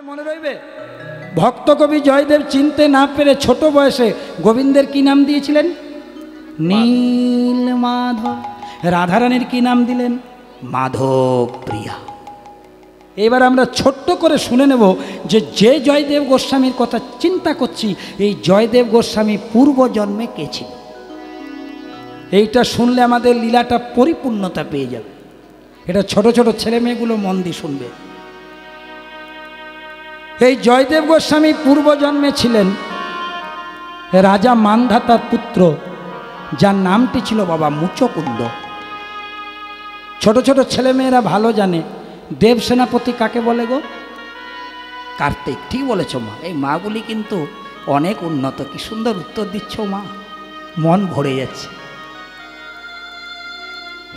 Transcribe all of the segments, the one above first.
মনে রইবে ভক্ত কবি জয়দেব চিনতে না পেরে ছোট বয়সে গোবিন্দের কি নাম দিয়েছিলেন? নীল মাধব। রাধারানীর কি নাম দিলেন? মাধব প্রিয়া। এবার আমরা ছোট্ট করে শুনে নেব যে জয়দেব গোস্বামীর কথা চিন্তা করছি, এই জয়দেব গোস্বামী পূর্বজন্মে কে ছিল। এইটা শুনলে আমাদের লীলাটা পরিপূর্ণতা পেয়ে যাবে। এটা ছোট ছোট ছেলে মেয়েগুলো মন দিয়ে শুনবে। এই জয়দেব গোস্বামী পূর্বজন্মে ছিলেন রাজা মান্ধাতার পুত্র, যার নামটি ছিল বাবা মুচকুন্দ। ছোট ছোট ছেলেমেয়েরা ভালো জানে দেব সেনাপতি কাকে বলে গো? কার্তিক। ঠিক বলেছ মা। এই মাগুলি কিন্তু অনেক উন্নত। কি সুন্দর উত্তর দিচ্ছ মা, মন ভরে যাচ্ছে।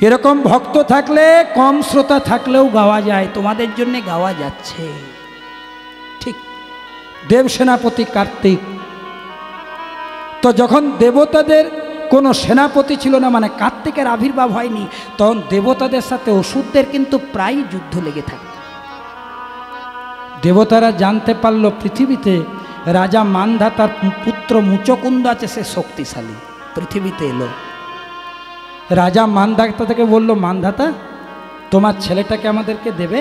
এরকম ভক্ত থাকলে কম শ্রোতা থাকলেও গাওয়া যায়, তোমাদের জন্য গাওয়া যাচ্ছে। ঠিক দেব সেনাপতি কার্তিক। তো যখন দেবতাদের কোনো সেনাপতি ছিল না, মানে কার্তিকের আবির্ভাব হয়নি, তখন দেবতাদের সাথে অসুরদের কিন্তু প্রায় যুদ্ধ লেগে থাকত। দেবতারা জানতে পারল পৃথিবীতে রাজা মান্ধাতার পুত্র মুচকুন্দ আছে, সে শক্তিশালী। পৃথিবীতে এলো, রাজা মান্ধাতা থেকে বলল, মান্ধাতা তোমার ছেলেটাকে আমাদেরকে দেবে,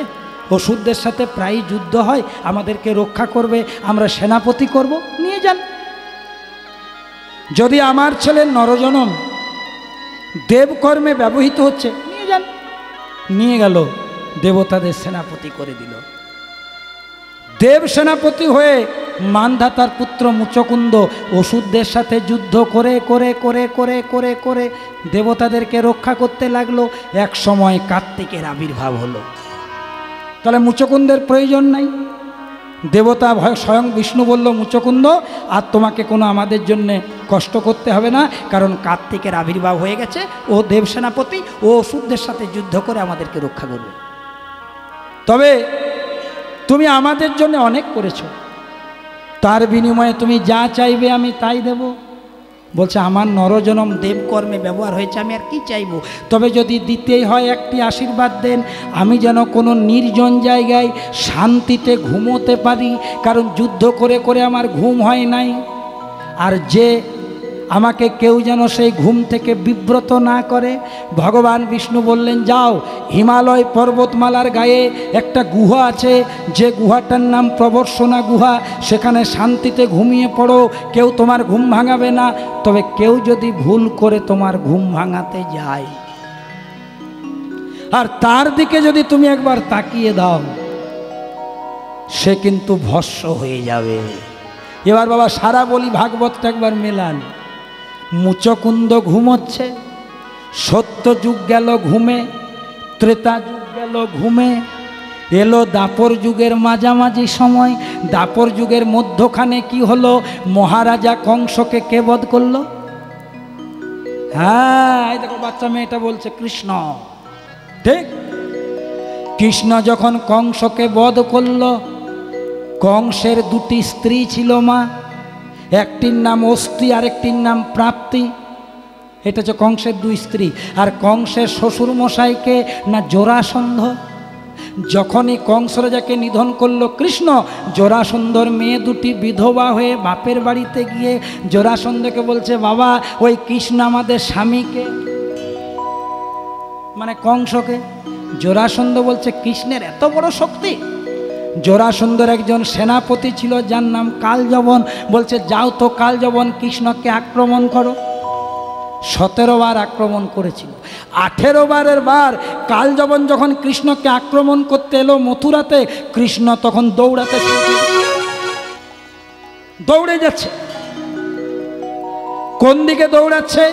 অসুরদের সাথে প্রায় যুদ্ধ হয়, আমাদেরকে রক্ষা করবে, আমরা সেনাপতি করব, নিয়ে যান। যদি আমার ছেলের নরজনম দেবকর্মে ব্যবহৃত হচ্ছে, নিয়ে যান। নিয়ে গেল, দেবতাদের সেনাপতি করে দিল। দেব সেনাপতি হয়ে মান্ধাতার পুত্র মুচকুন্দ অসুরদের সাথে যুদ্ধ করে করে করে করে করে করে দেবতাদেরকে রক্ষা করতে লাগলো। এক সময় কার্তিকের আবির্ভাব হলো। তাহলে মুচকুন্দের প্রয়োজন নাই। দেবতা স্বয়ং বিষ্ণু বলল, মুচকুন্দ আর তোমাকে কোনো আমাদের জন্যে কষ্ট করতে হবে না, কারণ কার্তিকের আবির্ভাব হয়ে গেছে, ও দেব সেনাপতি, ও অসুরদের সাথে যুদ্ধ করে আমাদেরকে রক্ষা করবে। তবে তুমি আমাদের জন্য অনেক করেছো, তার বিনিময়ে তুমি যা চাইবে আমি তাই দেব। বলছে, আমার নরজনম দেবকর্মে ব্যবহার হয়েছে, আমি আর কি চাইবো। তবে যদি দিতেই হয় একটি আশীর্বাদ দেন, আমি যেন কোনো নির্জন জায়গায় শান্তিতে ঘুমোতে পারি, কারণ যুদ্ধ করে করে আমার ঘুম হয় নাই। আর যে আমাকে কেউ যেন সেই ঘুম থেকে বিব্রত না করে। ভগবান বিষ্ণু বললেন, যাও, হিমালয় পর্বতমালার গায়ে একটা গুহা আছে, যে গুহাটার নাম প্রবর্ষণা গুহা, সেখানে শান্তিতে ঘুমিয়ে পড়ো, কেউ তোমার ঘুম ভাঙাবে না। তবে কেউ যদি ভুল করে তোমার ঘুম ভাঙাতে যায়, আর তার দিকে যদি তুমি একবার তাকিয়ে দাও, সে কিন্তু ভস্ম হয়ে যাবে। এবার বাবা সারা বলি ভাগবতটা একবার মেলান। মুচকুন্দ ঘুমোচ্ছে, সত্য যুগ গেল ঘুমে, ত্রেতা যুগ গেল ঘুমে, এলো দাপর যুগের মাঝামাঝি সময়। দাপর যুগের মধ্যখানে কি হলো? মহারাজা কংসকে কে বধ করলো? হ্যাঁ, এই দেখো বাচ্চা মেয়েটা বলছে কৃষ্ণ। ঠিক, কৃষ্ণ যখন কংসকে বধ করলো, কংসের দুটি স্ত্রী ছিল মা, একটির নাম অস্থি আর একটির নাম প্রাপ্তি। এটা হচ্ছে কংসের দুই স্ত্রী। আর কংসের শ্বশুর মশাইকে না জরাসন্ধ। যখনই কংস রাজাকে নিধন করলো কৃষ্ণ, জরাসন্ধর মেয়ে দুটি বিধবা হয়ে বাপের বাড়িতে গিয়ে জরাসন্ধকে বলছে, বাবা ওই কৃষ্ণ আমাদের স্বামীকে, মানে কংসকে। জরাসন্ধ বলছে, কৃষ্ণের এত বড় শক্তি? জরাসন্ধর একজন সেনাপতি ছিল যার নাম কালযবন। বলছে, যাও তো কালযবন, কৃষ্ণকে আক্রমণ করো। 17 বার আক্রমণ করেছিল। 18 বারের বার কালযবন যখন কৃষ্ণকে আক্রমণ করতে এলো মথুরাতে, কৃষ্ণ তখন দৌড়ে যাচ্ছে। কোন দিকে দৌড়াচ্ছে?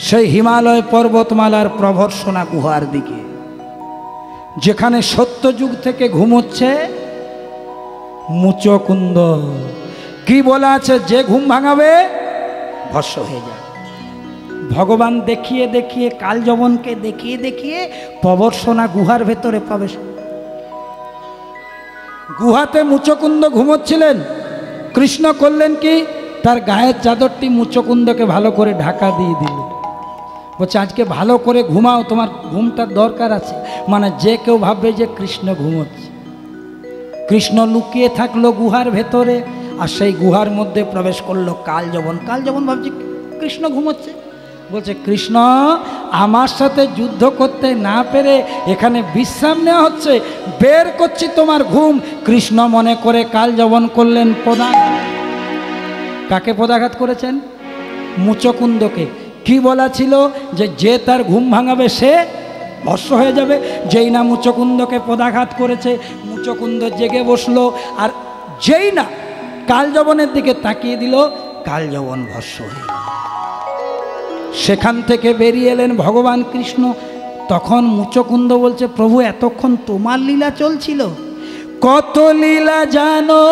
সেই হিমালয় পর্বতমালার প্রবর্ষণা গুহার দিকে, যেখানে সত্যযুগ থেকে ঘুমোচ্ছে মুচকুন্দ। কি বলা আছে? যে ঘুম ভাঙাবে ভস্ম হয়ে যায়। ভগবান দেখিয়ে দেখিয়ে, কালযবনকে দেখিয়ে দেখিয়ে প্রবর্ষণা গুহার ভেতরে প্রবেশ। গুহাতে মুচকুন্দ ঘুমোচ্ছিলেন। কৃষ্ণ করলেন কি? তার গায়ের চাদরটি মুচকুন্দকে ভালো করে ঢাকা দিয়ে দিল। বলছে, আজকে ভালো করে ঘুমাও, তোমার ঘুমটার দরকার আছে। মানে যে কেউ ভাববে যে কৃষ্ণ ঘুমোচ্ছে। কৃষ্ণ লুকিয়ে থাকলো গুহার ভেতরে, আর সেই গুহার মধ্যে প্রবেশ করলো কালযবন। কালযবন ভাবছে কৃষ্ণ ঘুমোচ্ছে, বলছে কৃষ্ণ আমার সাথে যুদ্ধ করতে না পেরে এখানে বিশ্রাম নেওয়া হচ্ছে, বের করছি তোমার ঘুম। কৃষ্ণ মনে করে কালযবন করলেন পদাঘাত। কাকে পদাঘাত করেছেন? মুচকুন্দকে। কি বলা ছিল? যে তার ঘুম ভাঙাবে সে ভস্ম হয়ে যাবে। যেই না মুচকুন্দকে পদাঘাত করেছে, মুচকুন্দ জেগে বসলো, আর যেই না কালযবনের দিকে তাকিয়ে দিল, কালযবন ভস্ম হয়ে গেল। সেখান থেকে বেরিয়ে এলেন ভগবান কৃষ্ণ। তখন মুচকুন্দ বলছে, প্রভু এতক্ষণ তোমার লীলা চলছিল, কত লীলা জানো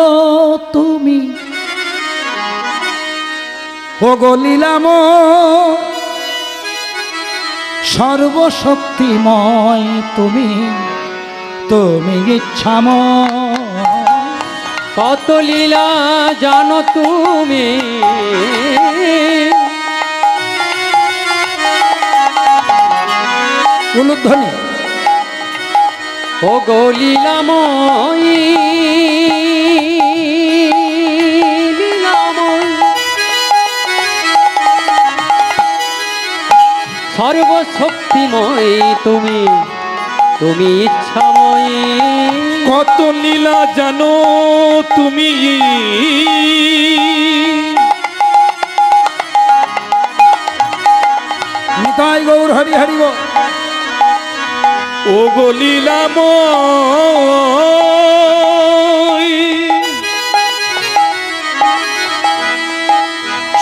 তুমি, ও গো লীলাময়, সর্বশক্তিময় তুমি, তুমি ইচ্ছাময়। কত লীলা জানো তুমি, উলুধ্বনি। ও গো লীলাময়ী, লীলাময়, সর্বশক্তিময় তুমি, তুমি ইচ্ছাময়ী। কত লীলা জানো তুমি, নিতাই গৌর হরি হরি বল। ও গো লীলাময়,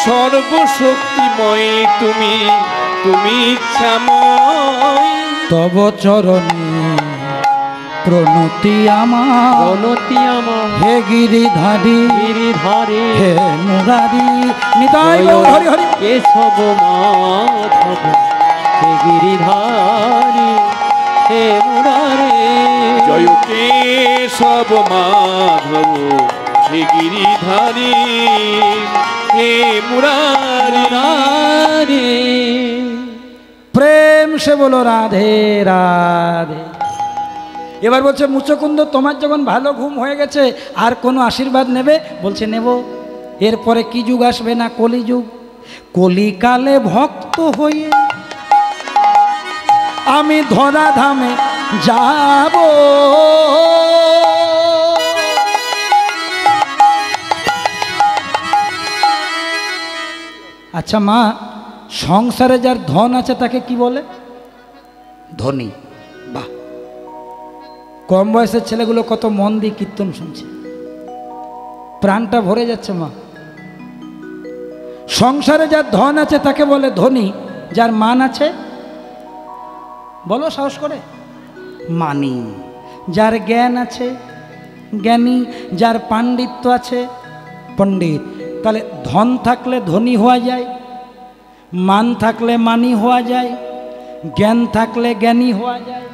সর্বশক্তিময় তুমি, তুমি ইচ্ছাময়। তব চরণে প্রণতি আমার, প্রণতি আমার, হে গিরিধারী, গিরিধারী, হে মুরারি। নিতাই গৌর হরি হরি। কেশব মাধব, হে গিরিধারী, হে মুরারি। জয় কেশব মাধব, হে গিরিধারী, হে মুরারি। প্রেম সে বলো রাধে রাধে। এবার বলছে মুচকুন্দ তোমার যখন ভালো ঘুম হয়ে গেছে, আর কোনো আশীর্বাদ নেবে? বলছে নেব। এরপরে কি যুগ আসবে না? কলিযুগ। কলিকালে ভক্ত হয়ে আমি ধরাধামে যাব। আচ্ছা মা, সংসারে যার ধন আছে তাকে কি বলে? ধনী। বাহ, কম বয়সের ছেলেগুলো কত মন দিয়ে কীর্তন শুনছে, প্রাণটা ভরে যাচ্ছে মা। সংসারে যার ধন আছে তাকে বলে ধনী। যার মান আছে বলো সাহস করে, মানি। যার জ্ঞান আছে জ্ঞানী, যার পাণ্ডিত্য আছে পণ্ডিত। তাহলে ধন থাকলে ধনী হওয়া যায়, মান থাকলে মানি হওয়া যায়, জ্ঞান থাকলে জ্ঞানী হওয়া যায়,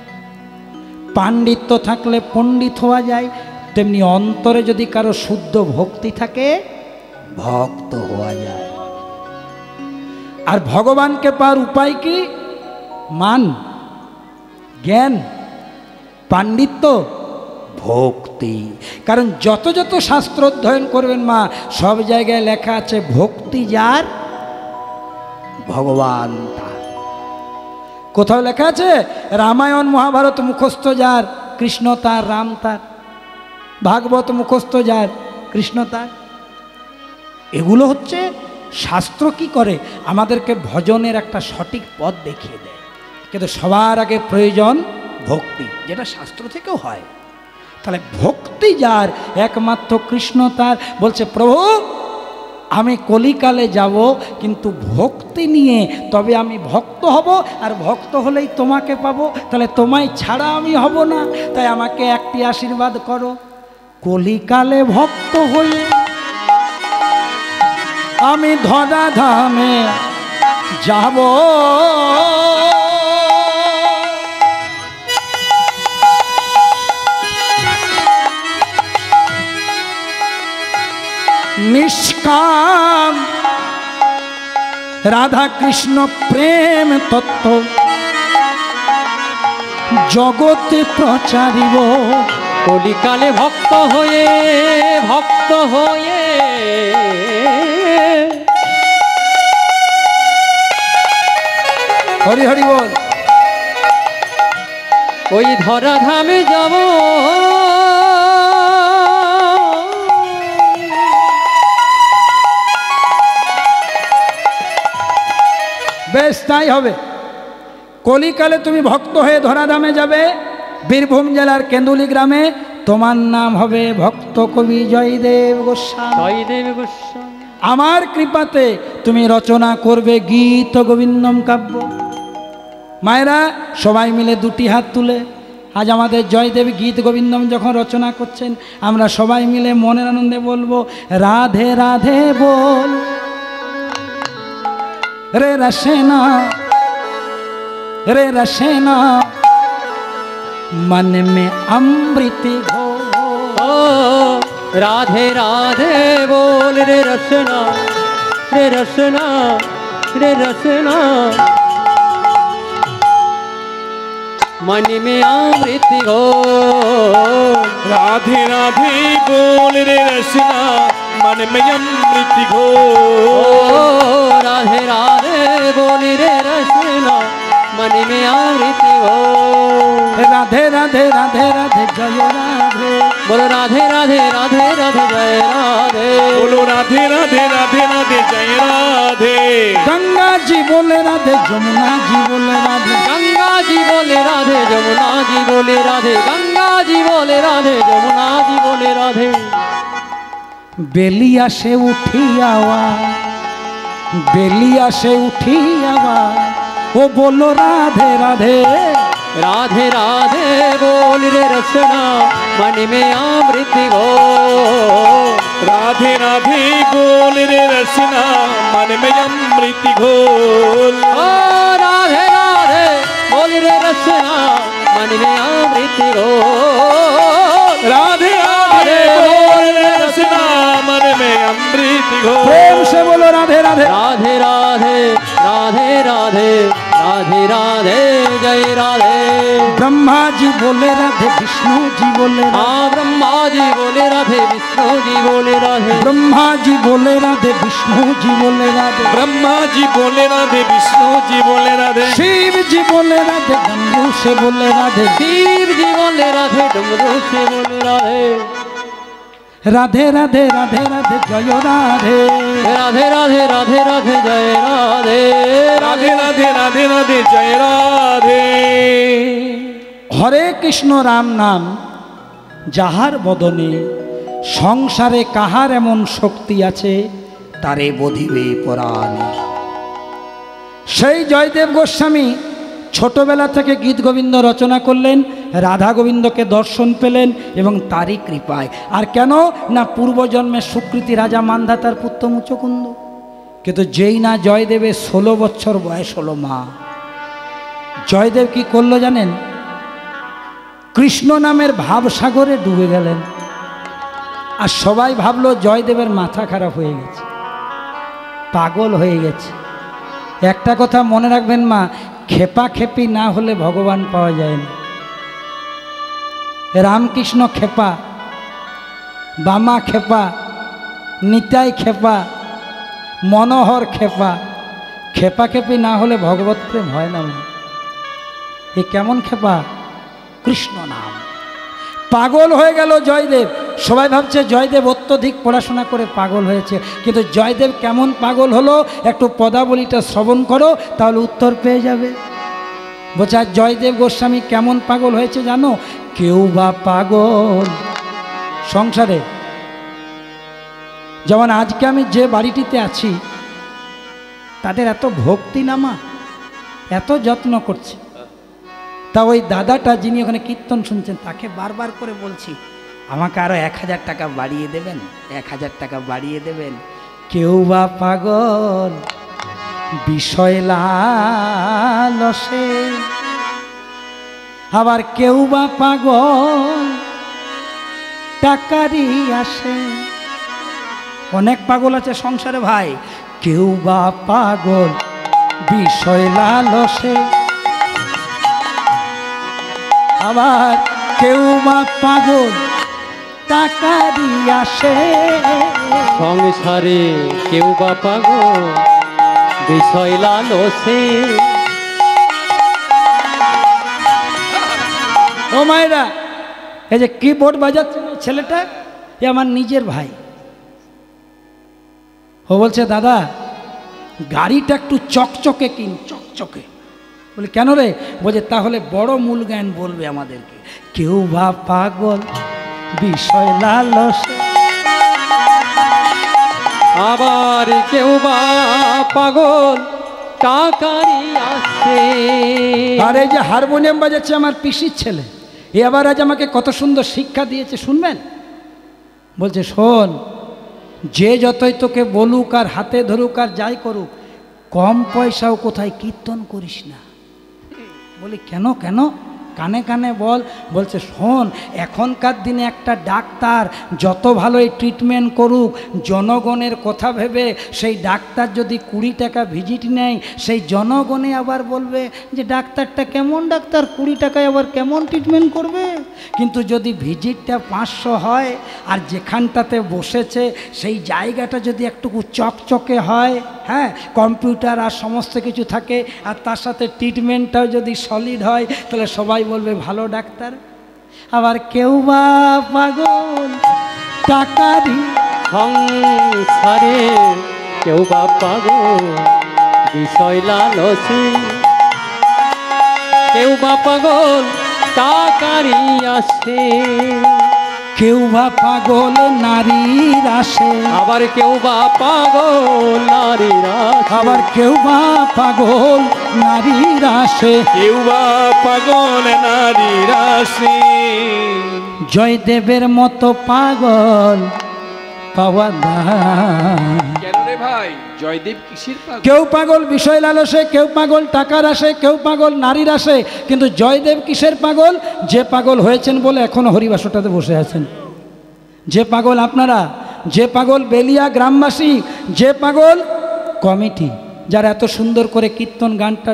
পাণ্ডিত্য থাকলে পণ্ডিত হওয়া যায়। তেমনি অন্তরে যদি কারো শুদ্ধ ভক্তি থাকে, ভক্ত হওয়া যায়। আর ভগবানকে পাওয়ার উপায় কি? মান, জ্ঞান, পাণ্ডিত্য, ভক্তি। কারণ যত যত শাস্ত্র অধ্যয়ন করবেন মা, সব জায়গায় লেখা আছে ভক্তি যার, ভগবান তার। কোথাও লেখা আছে রামায়ণ মহাভারত মুখস্থ যার, কৃষ্ণ তার, রাম তার। ভাগবত মুখস্থ যার, কৃষ্ণ তার। এগুলো হচ্ছে শাস্ত্র কি করে? আমাদেরকে ভজনের একটা সঠিক পথ দেখিয়ে দেয়। কিন্তু সবার আগে প্রয়োজন ভক্তি, যেটা শাস্ত্র থেকেও হয়। তাহলে ভক্তি যার, একমাত্র কৃষ্ণ তার। বলছে প্রভু আমি কলিকালে যাব, কিন্তু ভক্তি নিয়ে তবে আমি ভক্ত হব, আর ভক্ত হলেই তোমাকে পাবো। তাহলে তোমায় ছাড়া আমি হব না, তাই আমাকে একটি আশীর্বাদ করো, কলিকালে ভক্ত হয়ে আমি ধরাধামে যাব। নিষ্কাম রাধা কৃষ্ণ প্রেম তত্ত্ব জগতে প্রচারিব কলিকালে ভক্ত হয়ে হরি হরি বল। ওই ধরা ধামে যাব, বেশ তাই হবে। কলিকালে তুমি ভক্ত হয়ে ধরাধামে যাবে, বীরভূম জেলার কেন্দুলি গ্রামে। তোমার নাম হবে ভক্ত কবি জয়দেব গোস্বামী। জয়দেব গোস্বামী। আমার কৃপাতে তুমি রচনা করবে গীত গোবিন্দম কাব্য। মায়েরা সবাই মিলে দুটি হাত তুলে আজ আমাদের জয়দেব গীত গোবিন্দম যখন রচনা করছেন, আমরা সবাই মিলে মনের আনন্দে বলবো রাধে রাধে বল রে রসেনা, রে রসেনা मन में अमृत हो। ओ राधे राधे बोल रे रसना, रे रसना, रे रसना मन में अमृत हो। राधे राधे बोल रे रसना मन में अमृत हो। राधे राधे बोल रे रसना मन में अमृत हो। राधे राधे राधे राधे जय राधे, बोलो राधे राधे राधे राधे जय राधे, बोलो राधे राधे राधे राधे जय राधे। गंगा जी बोले राधे, जमुना जी बोले राधे, गंगा जी बोले राधे, जमुना जी बोले राधे, गंगा जी बोले राधे, जमुना जी बोले राधे। बेलिया से उठी आवाज, बेलिया से उठी आवाज, वो बोलो राधे राधे। राधे राधे बोल रे रसना मन में अमृत हो। राधे राधे बोल रे रसना मन में अमृत घोल। ओ राधे राधे बोल रे रसना मन में अमृत हो। राधे राधे बोल रे रसना मन में अमृत घोल। प्रेम से बोलो राधे राधे। राधे राधे राधे राधे राधे राधे जय राधे। ब्रह्मा जी बोले राधे, विष्णु जी बोले राधे, हाँ ब्रह्मा जी बोले राधे, विष्णु जी बोले राधे, ब्रह्मा जी बोले राधे, विष्णु जी बोले राधे, ब्रह्मा जी बोले राधे, विष्णु जी बोले राधे, शिव जी बोले राधे, डमरू से बोले राधे, शिव जी बोले राधे, डमरू से बोले राधे। राधे राधे राधे राधे जय राधे, राधे राधे राधे राधे जय राधे। राधे राधे राधे राधे जय राधे। हरे कृष्ण राम नाम যাহার বদনে সংসারে কাহার এমন শক্তি আছে তারে বধিবে পরাণে। সেই জয়দেব গোস্বামী ছোটবেলা থেকে গীত গোবিন্দ রচনা করলেন, রাধা গোবিন্দকে দর্শন পেলেন এবং তারই কৃপায়। আর কেন না পূর্বজন্মের সুকৃতি রাজা মান্ধাতার পুত্র মুচকুন্দ। কিন্তু যেই না জয়দেবের 16 বছর বয়স হলো মা, জয়দেব কি করলো জানেন? কৃষ্ণ নামের ভাবসাগরে ডুবে গেলেন। আর সবাই ভাবলো জয়দেবের মাথা খারাপ হয়ে গেছে, পাগল হয়ে গেছে। একটা কথা মনে রাখবেন মা, খেপা খেপি না হলে ভগবান পাওয়া যায় না। রামকৃষ্ণ খেপা, বামা খেপা, নিতাই খেপা, মনোহর খেপা। খেপা খেপি না হলে ভগবত প্রেম হয় না। এ কেমন খেপা? কৃষ্ণ নাম। পাগল হয়ে গেল জয়দেব। সবাই ভাবছে জয়দেব অত্যধিক পড়াশোনা করে পাগল হয়েছে, কিন্তু জয়দেব কেমন পাগল হলো একটু পদাবলীটা শ্রবণ করো, তাহলে উত্তর পেয়ে যাবে। বোঝা জয়দেব গোস্বামী কেমন পাগল হয়েছে জানো? কেউ বা পাগল সংসারে, যেমন আজকে আমি যে বাড়িটিতে আছি তাদের এত ভক্তি না মা, এত যত্ন করছে। তা ওই দাদাটা যিনি ওখানে কীর্তন শুনছেন তাকে বারবার করে বলছি আমাকে আরো 1000 টাকা বাড়িয়ে দেবেন, 1000 টাকা বাড়িয়ে দেবেন। কেউ বা পাগল বিষয় লালসে, আবার কেউ বা পাগল টাকারই আসে। অনেক পাগল আছে সংসারে ভাই। কেউ বা পাগল বিষয় লালসে, আবার কেউ বা পাগল টাকারই আসে, সংসারে কেউ বা পাগল বিষয় লালসে। ও মায়েরা, এই যে কিবোর্ড বাজাচ্ছে না ছেলেটা, এ আমার নিজের ভাই। ও বলছে দাদা গাড়িটা একটু চকচকে কিন, চকচকে। বলি কেন রে? বলছে তাহলে বড় মূল জ্ঞান বলবে আমাদেরকে। কেউ বা পাগল বিষয় লালসে, আবার কেউ বা পাগল টাকারই আসে। আর এই যে হারমোনিয়াম বাজাচ্ছে আমার পিসির ছেলে, এ আবার আজ আমাকে কত সুন্দর শিক্ষা দিয়েছে, শুনবেন? বলছে শোন, যে যতই তোকে বলুক আর হাতে ধরুক আর যাই করুক, কম পয়সাও কোথায় কীর্তন করিস না। বলি কেন কেন? কানে কানে বল। বলছে শোন, এখনকার দিনে একটা ডাক্তার যত ভালোই ট্রিটমেন্ট করুক, জনগণের কথা ভেবে সেই ডাক্তার যদি 20 টাকা ভিজিট নেয়, সেই জনগণে আবার বলবে যে ডাক্তারটা কেমন ডাক্তার, 20 টাকায় আবার কেমন ট্রিটমেন্ট করবে। কিন্তু যদি ভিজিটটা 500 হয় আর যেখানটাতে বসেছে সেই জায়গাটা যদি একটু চকচকে হয়, হ্যাঁ, কম্পিউটার আর সমস্ত কিছু থাকে, আর তার সাথে ট্রিটমেন্টটাও যদি সলিড হয়, তাহলে সবাই বলবে ভালো ডাক্তার। আবার কেউ বা পাগল টাকারই, সংসারে কেউ বা পাগল বিষয় লালসে, কেউ বা পাগল টাকারই আসে। কেউ বা পাগল নারীর আসে, আবার কেউ বা পাগল নারীর আসে। আবার কেউ বা পাগল নারীর আসে। কেউ বা পাগল নারীর আসে। জয়দেবের মতো পাগল পাওয়া দায়। কেন রে ভাই, জয়দেব কিসের পাগল? কেউ পাগল বিষয় লালসে, কেউ পাগল টাকার আসে, কেউ পাগল নারীর আসে। কিন্তু জয়দেব কিসের পাগল? যে পাগল হয়েছেন বলে এখনো হরিবাসরটাতে বসে আছেন। যে পাগল আপনারা, যে পাগল বেলিয়া গ্রামবাসী, যে পাগল কমিটি, যারা এত সুন্দর করে কীর্তন গানটা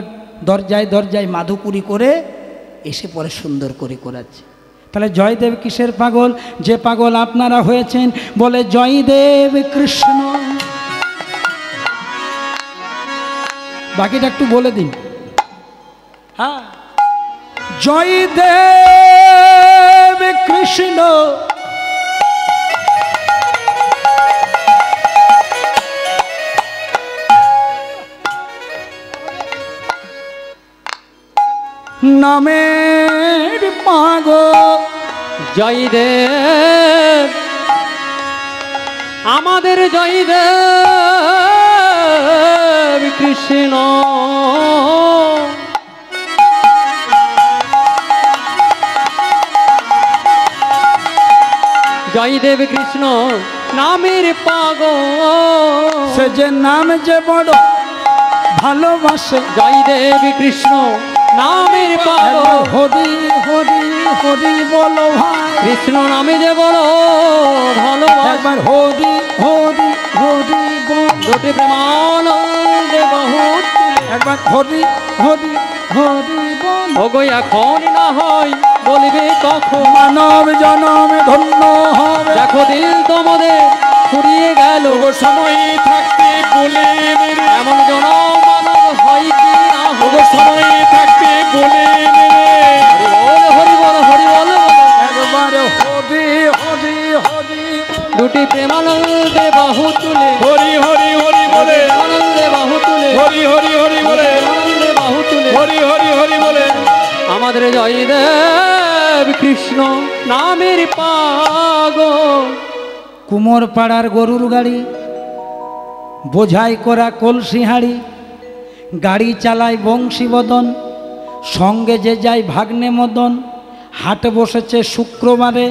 দরজায় দরজায় মাধুপুরি করে এসে পরে সুন্দর করে করাচ্ছে। তাহলে জয়দেব কিসের পাগল? যে পাগল আপনারা হয়েছেন বলে জয়দেব কৃষ্ণ। বাকিটা একটু বলে দিন। হ্যাঁ, জয়দেব কৃষ্ণ নামের পাগল। জয়দেব আমাদের জয়দেব কৃষ্ণ, জয়দেব কৃষ্ণ নামের পাগল। সে যে নাম যে বড় ভালোবাসে, জয়দেব কৃষ্ণ নামের পাগল। হরি হরি হরি বলো ভাই, কৃষ্ণ নামে যে বড় ভালোবাসা। একবার হরি হরি হরি বল, দুটি প্রেমানন্দে বহুত। একবার হরি হরি হরি বল। ওগো এখন না হয় বলিবে কখন, মানব জনম ধন্য হবে। দেখো দিল তোমাদের ফুরিয়ে গেল। ওগো সময় থাকতে বলে নে রে, এমন জনম মানব হয় কি না ওগো হবে। সময় থাকতে বলে নে রে। হরি বল হরি বল হরি বল। একবার হরি হরি হরি বল। দুটি প্রেমানন্দে বাহু তুলে, হরি হরি হরি বলে, আনন্দে বাহু তুলে, হরি হরি হরি বলে, আনন্দে বাহু তুলে। হরি হরি হরি বলে। আমাদের জয়দেব কৃষ্ণ নামের পাগল। কুমোর পাড়ার গরুর গাড়ি, বোঝাই করা কলসি হাঁড়ি, গাড়ি চালায় বংশীবদন, সঙ্গে যে যায় ভাগ্নে মদন। হাট বসেছে শুক্রবারে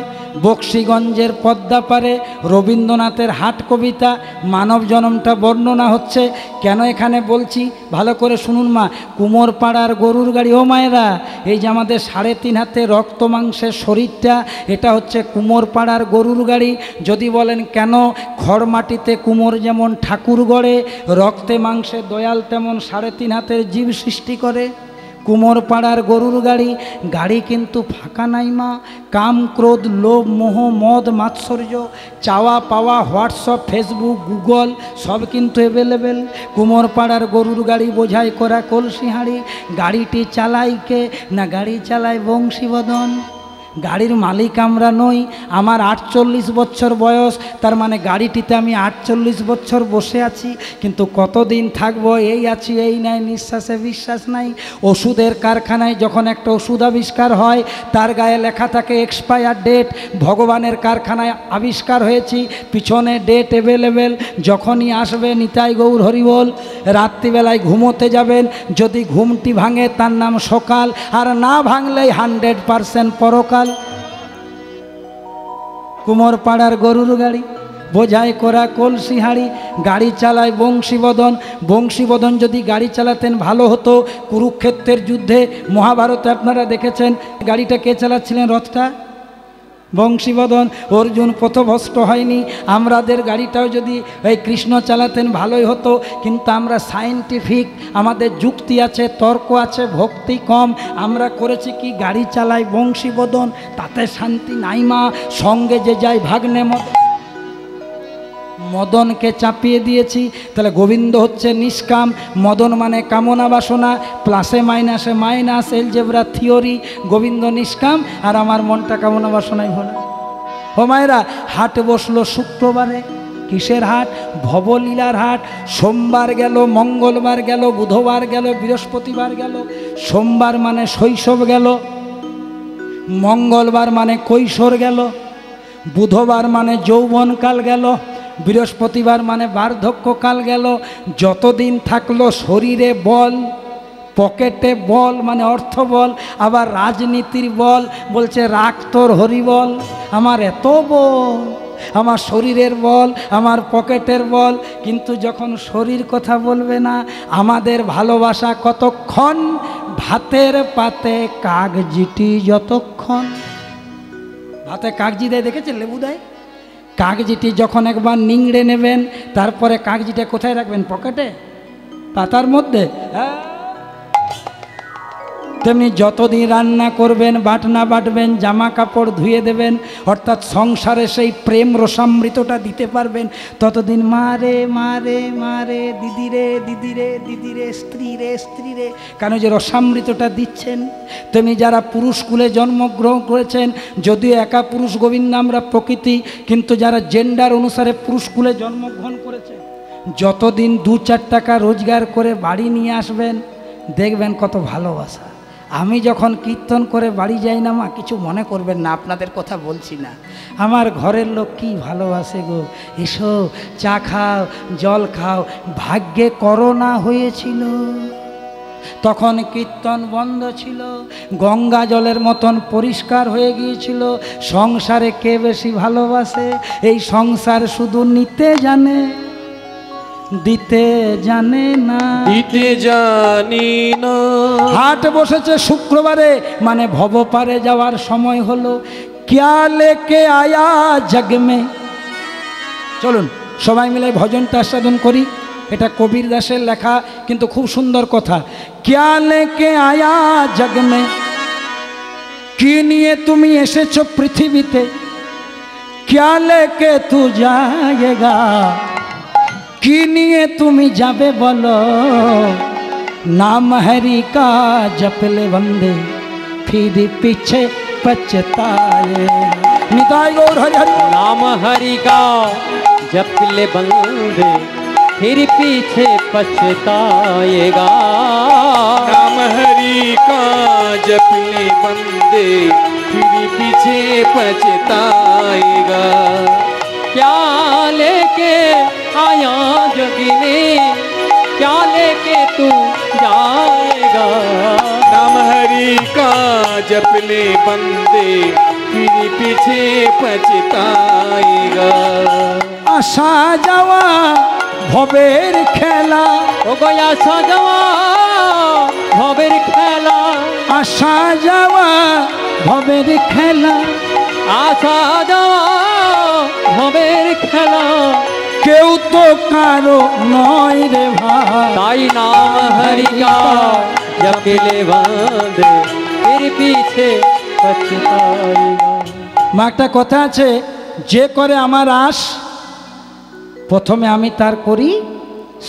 বক্সিগঞ্জের পদ্মাপারে। রবীন্দ্রনাথের হাট কবিতা মানব জনমটা বর্ণনা হচ্ছে। কেন এখানে বলছি ভালো করে শুনুন মা। কুমোর পাড়ার গরুর গাড়ি, ও মায়েরা, এই যে আমাদের 3.5 হাতে রক্ত মাংসের শরীরটা, এটা হচ্ছে কুমোর পাড়ার গরুর গাড়ি। যদি বলেন কেন, খড় মাটিতে কুমোর যেমন ঠাকুর গড়ে, রক্তে মাংসে দয়াল তেমন 3.5 হাতের জীব সৃষ্টি করে। কুমোরপাড়ার গরুর গাড়ি, গাড়ি কিন্তু ফাঁকা নাই মা। কাম, ক্রোধ, লোভ, মোহ, মদ, মাৎসর্য, চাওয়া পাওয়া, হোয়াটসঅ্যাপ, ফেসবুক, গুগল সব কিন্তু অ্যাভেলেবেল। কুমোরপাড়ার গরুর গাড়ি বোঝাই করা কলসি হাঁড়ি। গাড়িটি চালাই কে? না গাড়ি চালায় বংশীবদন। গাড়ির মালিক আমরা নই। আমার 48 বছর বয়স, তার মানে গাড়িটিতে আমি 48 বছর বসে আছি, কিন্তু কতদিন থাকবো এই আছি এই নাই, নিঃশ্বাসে বিশ্বাস নাই। ওষুধের কারখানায় যখন একটা ওষুধ আবিষ্কার হয় তার গায়ে লেখা থাকে এক্সপায়ার ডেট। ভগবানের কারখানায় আবিষ্কার হয়েছি, পিছনে ডেট অ্যাভেলেবেল, যখনই আসবে নিতাই গৌর হরিবল। রাত্রিবেলায় ঘুমোতে যাবেন, যদি ঘুমটি ভাঙে তার নাম সকাল, আর না ভাঙলেই 100% পরকাল। কুমোরপাড়ার গরুর গাড়ি বোঝাই করা কলসি হাঁড়ি, গাড়ি চালায় বংশীবদন। বংশীবদন যদি গাড়ি চালাতেন ভালো হতো। কুরুক্ষেত্রের যুদ্ধে মহাভারতে আপনারা দেখেছেন গাড়িটা কে চালাচ্ছিলেন? রথটা বংশীবদন। অর্জুন পথভ্রষ্ট হয়নি। আমাদের গাড়িটাও যদি এই কৃষ্ণ চালাতেন ভালোই হতো, কিন্তু আমরা সায়েন্টিফিক, আমাদের যুক্তি আছে, তর্ক আছে, ভক্তি কম। আমরা করেছি কি? গাড়ি চালাই বংশীবদন, তাতে শান্তি নাই মা। সঙ্গে যে যাই ভাগ্নে মদনকে চাপিয়ে দিয়েছি। তাহলে গোবিন্দ হচ্ছে নিষ্কাম, মদন মানে কামনা বাসনা, প্লাসে মাইনাসে মাইনাস, এলজেব্রা থিওরি। গোবিন্দ নিষ্কাম আর আমার মনটা কামনা বাসনায় ভরা। ও মায়েরা, হাট বসলো শুক্রবারে। কিসের হাট? ভবলীলার হাট। সোমবার গেল, মঙ্গলবার গেল, বুধবার গেল, বৃহস্পতিবার গেল। সোমবার মানে শৈশব গেল, মঙ্গলবার মানে কৈশোর গেল, বুধবার মানে যৌবনকাল গেল, বৃহস্পতিবার মানে বার্ধক্যকাল গেল। যতদিন থাকলো শরীরে বল, পকেটে বল মানে অর্থ বল, আবার রাজনীতির বল। বলছে রাখ তোর হরিবল। আমার এত বল, আমার শরীরের বল, আমার পকেটের বল, কিন্তু যখন শরীর কথা বলবে না, আমাদের ভালোবাসা কতক্ষণ? ভাতের পাতে কাগজিটি যতক্ষণ। ভাতে কাগজি দেয়, দেখেছেন? লেবু দেয়। কাগজিটি যখন একবার নিংড়ে নেবেন, তারপরে কাগজিটা কোথায় রাখবেন? পকেটে, পাতার মধ্যে। হ্যাঁ, তেমনি যতদিন রান্না করবেন, বাটনা বাটবেন, জামা কাপড় ধুয়ে দেবেন, অর্থাৎ সংসারে সেই প্রেম রসামৃতটা দিতে পারবেন, ততদিন মারে মারে মারে, দিদিরে দিদিরে দিদিরে, স্ত্রী রে স্ত্রী রে, কেন যে রসামৃতটা দিচ্ছেন। তেমনি যারা পুরুষ কুলে জন্মগ্রহণ করেছেন, যদিও একা পুরুষ গোবিন্দ আমরা প্রকৃতি, কিন্তু যারা জেন্ডার অনুসারে পুরুষ কুলে জন্মগ্রহণ করেছে, যতদিন 2-4 টাকা রোজগার করে বাড়ি নিয়ে আসবেন, দেখবেন কত ভালোবাসা। আমি যখন কীর্তন করে বাড়ি যাই না মা, কিছু মনে করবেন না, আপনাদের কথা বলছি না, আমার ঘরের লোক কি ভালোবাসে গো। এসো চা খাও, জল খাও। ভাগ্যে করোনা হয়েছিল, তখন কীর্তন বন্ধ ছিল, গঙ্গা জলের মতন পরিষ্কার হয়ে গিয়েছিল। সংসারে কে বেশি ভালোবাসে? এই সংসার শুধু নিতে জানে, দিতে জানে না, দিতে জানি না। হাট বসেছে শুক্রবারে, মানে ভবপারে যাওয়ার সময় হলো। ক্যা লেকে আয়া জগ মে। চলুন সবাই মিলে ভজনটা আস্বাদন করি। এটা কবির দাসের লেখা, কিন্তু খুব সুন্দর কথা। ক্যা লেকে আয়া জগ মে, কি নিয়ে তুমি এসেছো পৃথিবীতে? ক্যা লেকে তু যায়েগা, কি নিয়ে তুমি যাবে বলো? नाम हरि का जप ले बंदे, फिर पीछे पछताए। निताई गौर हरि हरि। नाम हरि का जप ले बंदे, फिर पीछे पछताएगा। नाम हरि का जप ले बंदे, फिर पीछे पछताएगा। क्या लेके आया जोगी ने, क्या लेके तू जाएगा? नाम हरि का जप ले बंदे, फिर पीछे पछताएगा। आशा जावा भवेर खेला, ও গয়া সাজাওয়া ভবের খেলা, आशा जावा भवेर खेला, আশা যাওয়া ভবের খেলা। কেউ তো কারো নয় রে ভাই। তাই নাম হরি কা अकेले बांधे फिर पीछे पछताएगा। মা একটা কথা আছে, যে করে আমার আশ প্রথমে আমি তার করি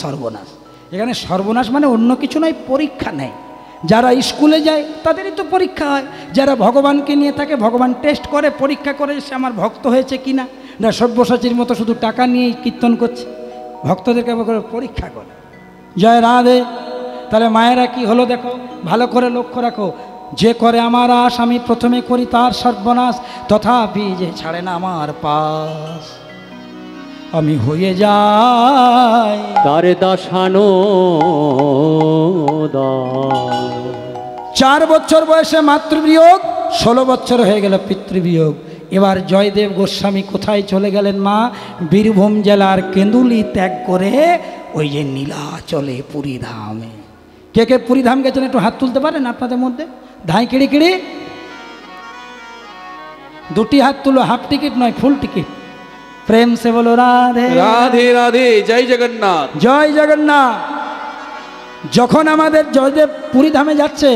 সর্বনাশ। এখানে সর্বনাশ মানে অন্য কিছু নয়, পরীক্ষা নেয়। যারা স্কুলে যায় তাদেরই তো পরীক্ষা হয়, যারা ভগবানকে নিয়ে থাকে ভগবান টেস্ট করে, পরীক্ষা করে সে আমার ভক্ত হয়েছে কিনা। না সব্যসাচীর মতো শুধু টাকা নিয়েই কীর্তন করছে, ভক্তদেরকে পরীক্ষা করে। জয় রাধে। তাহলে মায়েরা কি হলো দেখো, ভালো করে লক্ষ্য রাখো, যে করে আমার আশ আমি প্রথমে করি তার সর্বনাশ, তথাপি যে ছাড়ে না আমার পাশ আমি হয়ে যাই তার দাসানো দাস। 4 বছর বয়সে মাতৃবিয়োগ, 16 বছর হয়ে গেল পিতৃবিয়োগ। এবার জয়দেব গোস্বামী কোথায় চলে গেলেন মা? বীরভূম জেলার কেন্দুলি ত্যাগ করে ওই যে নীলাচলে পুরীধামে। কে কে পুরীধাম গেছেন একটু হাত তুলতে পারেন আপনাদের মধ্যে? ধাই কিড়ি কিড়ি, দুটি হাত তুলো, হাফ টিকিট নয় ফুল টিকিট। প্রেম সে বলো রাধে রাধে রাধে, জয় জগন্নাথ। জয় জগন্নাথ। যখন আমাদের জয়দেব পুরীধামে যাচ্ছে,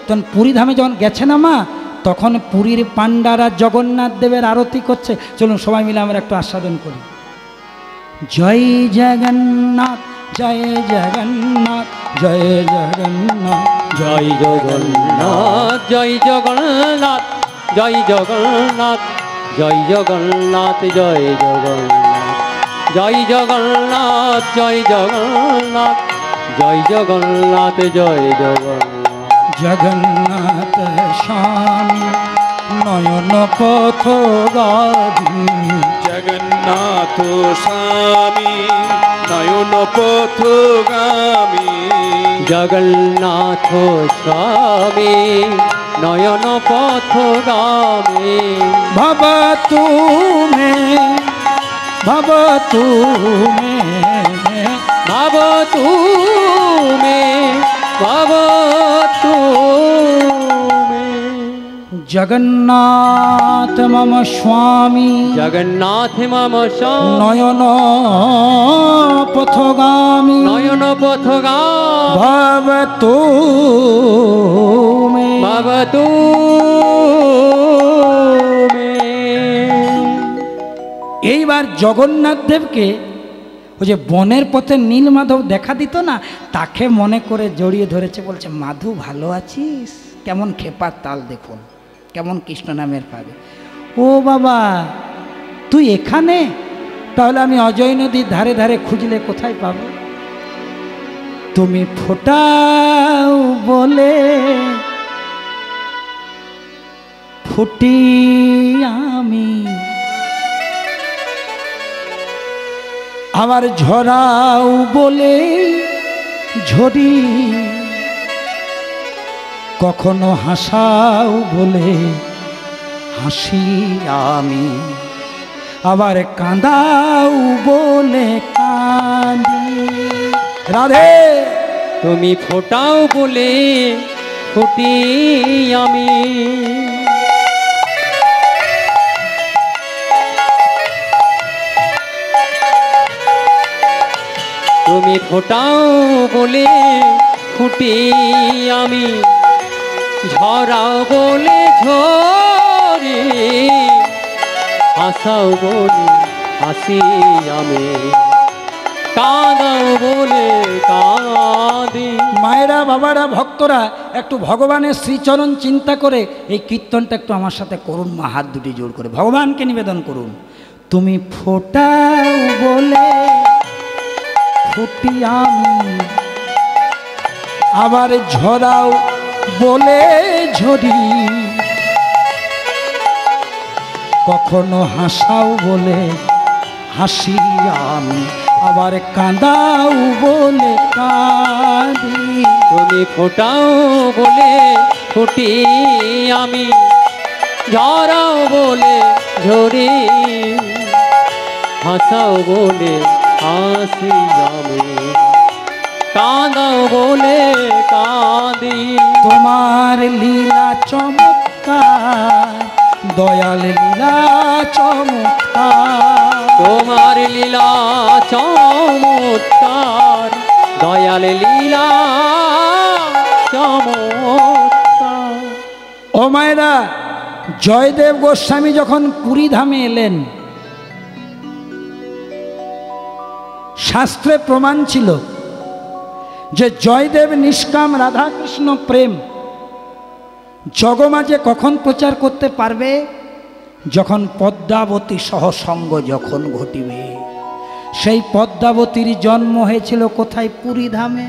তখন পুরীধামে যখন গেছে না মা, তখন পুরীর পাণ্ডারা জগন্নাথ দেবের আরতি করছে। চলুন সবাই মিলে আমরা একটু আস্বাদন করি। জয় জগন্নাথ জয় জগন্নাথ জয় জগন্নাথ জয় জগন্নাথ জয় জগন্নাথ জয় জগন্নাথ জয় জগন্নাথ জয় জগন্নাথ জয় জগন্নাথ জয় জগন্নাথ জয় জগন্নাথ জয় জগন্নাথ। জগন্নাথ স্বামী নয়ন পথগামী, জগন্নাথ স্বামী নয়ন পথগামী, জগন্নাথ স্বামী নয়ন পথগামী। ভবতু মে ভবতু মে ভবতু মে ভবতু মে। জগন্নাথ মম স্বামী জগন্নাথ মম স্বামী নয়ন পথগামী, নয়ন পথগামী। ভবতু মে ভবতু মে। এইবার জগন্নাথ দেবকে ওই যে বনের পথে নীলমাধব দেখা দিত না, তাকে মনে করে জড়িয়ে ধরেছে, বলছে মাধু ভালো আছিস? কেমন খেপার তাল দেখুন, কেমন কৃষ্ণ নামের পাবে। ও বাবা তুই এখানে? তাহলে আমি অজয় নদীর ধারে ধারে খুঁজলে কোথায় পাবো? তুমি ফোটাও বলে ফুটি আমি, আমার ঝরাও বলে ঝরি, কখনো হাসাও বলে হাসি আমি, আবার কাঁদাও বলে কাঁদি। রাধে। তুমি ফোটাও বলে ফুটি আমি, তুমি ফোটাও বলে ফুটি আমি, ঝরাও বলে ঝরি, হাসাও বলে হাসি আমি, কাঁদাও বলে কাঁদি। মায়েরা বাবারা ভক্তরা একটু ভগবানের শ্রীচরণ চিন্তা করে এই কীর্তনটা একটু আমার সাথে করুন মা, হাত দুটি জোর করে ভগবানকে নিবেদন করুন। তুমি ফোটাও বলে ফুটি আমি, আবার ঝরাও বলে ঝরি, কখনো হাসাও বলে হাসি আমি, আবার কাঁদাও বলে কাঁদি। তুমি ফোটাও বলে ফুটি আমি, ঝরাও বলে ঝরি, হাসাও বলে হাসি আমি, কাঁদাও বলে কাঁদি। তোমার লীলা চমৎকার, দয়াল লীলা চমৎকার, তোমার লীলা চমৎকার, দয়াল লীলা চমৎকার। মায়েরা, জয়দেব গোস্বামী যখন পুরী ধামে এলেন, শাস্ত্রে প্রমাণ ছিল যে জয়দেব নিষ্কাম রাধাকৃষ্ণ প্রেম জগমাঝে কখন প্রচার করতে পারবে? যখন পদ্মাবতী সহ সঙ্গ যখন ঘটিবে। সেই পদ্মাবতীর জন্ম হয়েছিল কোথায়? পুরী ধামে।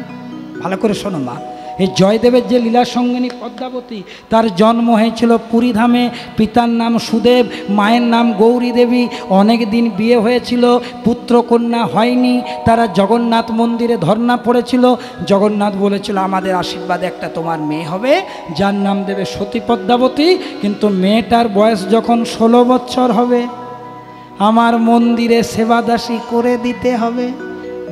ভালো করে শোনো মা, এই জয়দেবের যে লীলা সঙ্গিনী পদ্মাবতী, তার জন্ম হয়েছিল পুরী ধামে। পিতার নাম সুদেব, মায়ের নাম গৌরী দেবী। অনেক দিন বিয়ে হয়েছিল, পুত্র কন্যা হয়নি। তারা জগন্নাথ মন্দিরে ধর্ণা পড়েছিল। জগন্নাথ বলেছিল আমাদের আশীর্বাদে একটা তোমার মেয়ে হবে, যার নাম দেবে সতী পদ্মাবতী। কিন্তু মেয়েটার বয়স যখন 16 বছর হবে, আমার মন্দিরে সেবাদাসী করে দিতে হবে।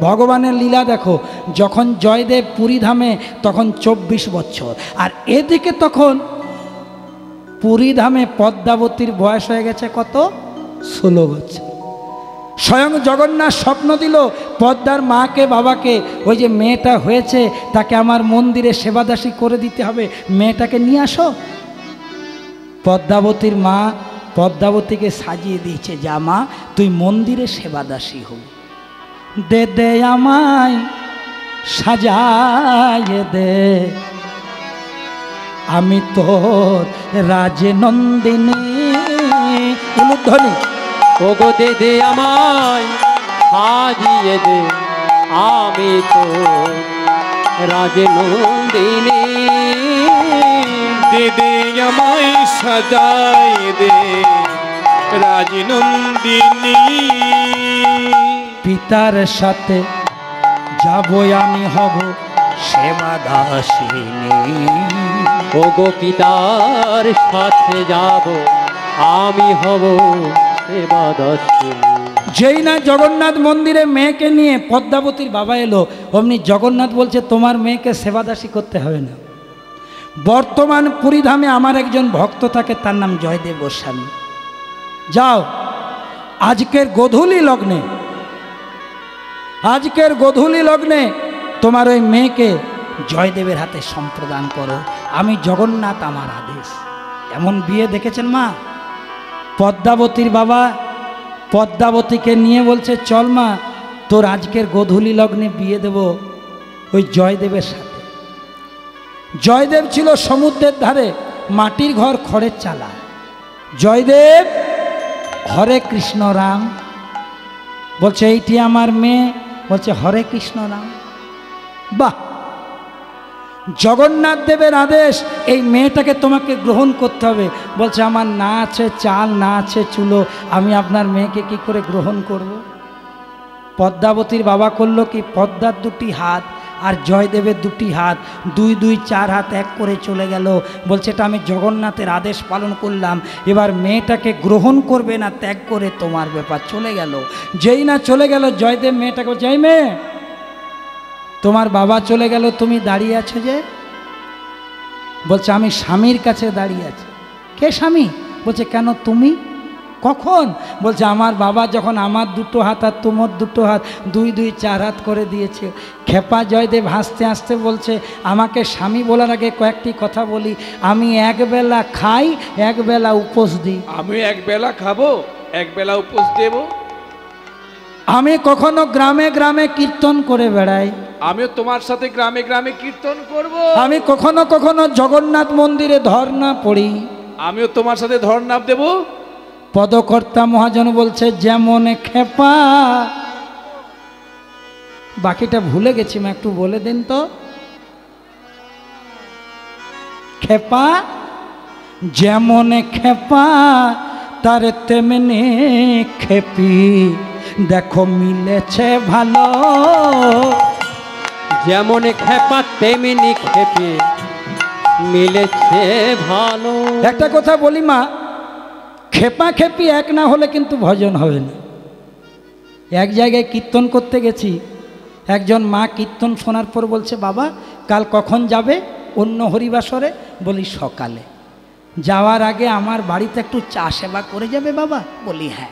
ভগবানের লীলা দেখো, যখন জয়দেব পুরী ধামে তখন 24 বছর, আর এদিকে তখন পুরী ধামে পদ্মাবতীর বয়স হয়ে গেছে কত? 16 বছর। স্বয়ং জগন্নাথ স্বপ্ন দিল পদ্মার মাকে বাবাকে, ওই যে মেয়েটা হয়েছে তাকে আমার মন্দিরে সেবাদাসী করে দিতে হবে, মেয়েটাকে নিয়ে আসো। পদ্মাবতীর মা পদ্মাবতীকে সাজিয়ে দিয়েছে, যা মা তুই মন্দিরে সেবাদাসী হো। দে দে আমায় সাজায়ে দে, আমি তোর রাজনন্দিনী। উলুধ্বনি। ওগো দে দে আমায় সাজিয়ে দে, আমি তো রাজনন্দিনী। দে দে আমায় সাজাই দে রাজনন্দিনী। পিতার সাথে যাব আমি হব সেবাদাসিনী। ওগো পিতার সাথে যাব আমি হব সেবাদাসিনী। যেই না জগন্নাথ মন্দিরে মেয়েকে নিয়ে পদ্মাবতীর বাবা এলো, অমনি জগন্নাথ বলছে তোমার মেয়েকে সেবাদাসী করতে হবে না। বর্তমান পুরীধামে আমার একজন ভক্ত থাকে, তার নাম জয়দেব গোস্বামী। যাও আজকের গোধূলি লগ্নে, আজকের গোধূলি লগ্নে তোমার ওই মেয়েকে জয়দেবের হাতে সম্প্রদান করো, আমি জগন্নাথ আমার আদেশ। এমন বিয়ে দেখেছেন মা? পদ্মাবতীর বাবা পদ্মাবতীকে নিয়ে বলছে চল মা, তোর আজকের গোধূলি লগ্নে বিয়ে দেব ওই জয়দেবের সাথে। জয়দেব ছিল সমুদ্রের ধারে, মাটির ঘর, খড়ের চালা। জয়দেব হরে কৃষ্ণ রাম বলছে, এইটি আমার মেয়ে। বলছে হরে কৃষ্ণ রাম। বাহ! জগন্নাথ দেবের আদেশ, এই মেয়েটাকে তোমাকে গ্রহণ করতে হবে। বলছে আমার না আছে চাল, না আছে চুলো, আমি আপনার মেয়েকে কি করে গ্রহণ করব? পদ্মাবতীর বাবা করলো কি, পদ্মার দুটি হাত আর জয়দেবের দুটি হাত, 2 2 4 হাত এক করে চলে গেল। বলছে এটা আমি জগন্নাথের আদেশ পালন করলাম, এবার মেয়েটাকে গ্রহণ করবে না ত্যাগ করে তোমার ব্যাপার। চলে গেল। যেই না চলে গেল, জয়দেব মেয়েটাকে বলছে এই মেয়ে, তোমার বাবা চলে গেল, তুমি দাঁড়িয়ে আছো যে? বলছে আমি স্বামীর কাছে দাঁড়িয়ে আছি। কে স্বামী? বলছে কেন তুমি? কখন? বলছে আমার বাবা যখন আমার দুটো হাত আর তোমার দুটো হাত 2 2 4 হাত করে দিয়েছে। খেপা জয়দেব হাসতে হাসতে বলছে আমাকে স্বামী বলার আগে কয়েকটি কথা বলি। আমি একবেলা খাই, একবেলা উপোস দিই। আমি একবেলা খাবো, একবেলা উপোস দেব। আমি কখনো গ্রামে গ্রামে কীর্তন করে বেড়াই। আমিও তোমার সাথে গ্রামে গ্রামে কীর্তন করব। আমি কখনো কখনো জগন্নাথ মন্দিরে ধর্ণা পড়ি। আমিও তোমার সাথে ধর্ণা দেব। পদকর্তা মহাজন বলছে যেমন খেপা, বাকিটা ভুলে গেছি, মা একটু বলে দিন তো। খেপা যেমন খেপা তার তেমনি খেপি, দেখো মিলেছে ভালো। যেমন খেপা তেমনি খেপি, মিলেছে ভালো। একটা কথা বলি মা, খেপা খেপি এক না হলে কিন্তু ভজন হবে না। এক জায়গায় কীর্তন করতে গেছি, একজন মা কীর্তন শোনার পর বলছে বাবা কাল কখন যাবে অন্য হরিবাসরে? বলি সকালে। যাওয়ার আগে আমার বাড়িতে একটু চা সেবা করে যাবে বাবা? বলি হ্যাঁ।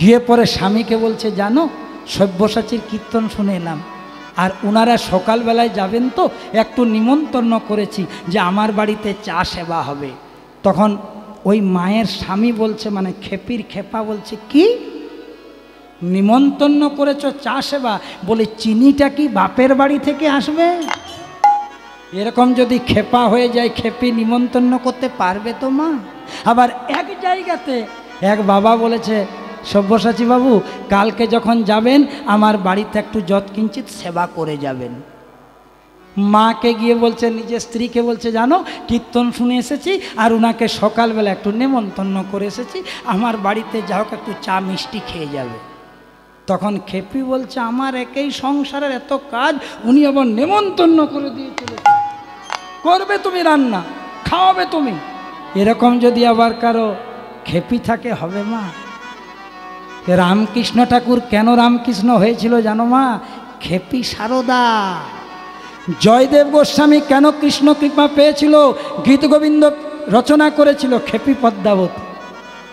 গিয়ে পরে স্বামীকে বলছে জানো সব্যসাচীর কীর্তন শুনে এলাম, আর ওনারা সকালবেলায় যাবেন তো, একটু নিমন্ত্রণ করেছি যে আমার বাড়িতে চা সেবা হবে। তখন ওই মায়ের স্বামী বলছে, মানে খেপির খেপা বলছে, কি নিমন্ত্রণ করেছ চা সেবা? বলে চিনিটা কি বাপের বাড়ি থেকে আসবে? এরকম যদি খেপা হয়ে যায়, খেপি নিমন্ত্রণ করতে পারবে তো মা? আবার এক জায়গাতে এক বাবা বলেছে, সব্যসাচী বাবু কালকে যখন যাবেন আমার বাড়িতে একটু যৎকিঞ্চিত সেবা করে যাবেন। মাকে গিয়ে বলছে, নিজের স্ত্রীকে বলছে, জানো কীর্তন শুনে এসেছি আর ওনাকে সকালবেলা একটু নেমন্তন্ন করে এসেছি, আমার বাড়িতে যা হোক একটু চা মিষ্টি খেয়ে যাবে। তখন খেপি বলছে, আমার একেই সংসারের এত কাজ, উনি আবার নেমন্তন্ন করে দিয়ে চলেছে। করবে তুমি রান্না, খাওয়াবে তুমি। এরকম যদি আবার কারো খেপি থাকে হবে মা? রামকৃষ্ণ ঠাকুর কেন রামকৃষ্ণ হয়েছিল জানো মা? খেপি সারদা। জয়দেব গোস্বামী কেন কৃষ্ণ কৃপা পেয়েছিল? গীত গোবিন্দ রচনা করেছিল খেপি পদ্মাবতী,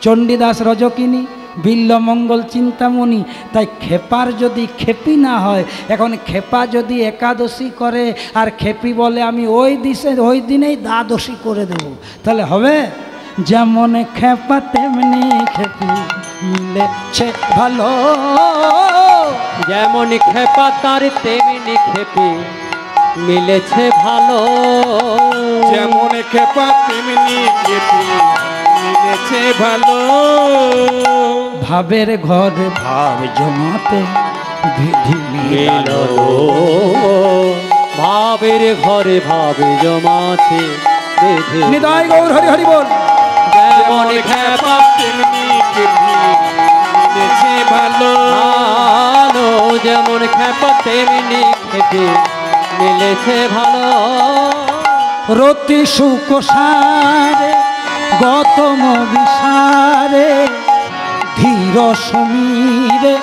চণ্ডীদাস রজকিনী, বিল্লমঙ্গল চিন্তামণি। তাই খেপার যদি খেপি না হয়, এখন খেপা যদি একাদশী করে আর খেপি বলে আমি ওই দিনেই দ্বাদশী করে দেব, তাহলে হবে? যেমন খেপা তেমনি খেপি মিলেছে ভালো, যেমন খেপা তার তেমনি খেপি মিলেছে ভালো, যেমন খেপা তেমনি খেপি মিলেছে ভালো। ভাবের ঘরে ভাব জমাতে বিধি মিলালো, ভাবের ঘরে ভাব জমাতে বিধি। নিতাই গৌর হরি হরি বল। যেমন খেপা তেমনি খেপি মিলেছে ভালো, ভালো, যেমন খেপা তেমনি খেপি মিলেছে ভালো। রতি সুখ সারে গতম বিসারে, ধীর সমীরে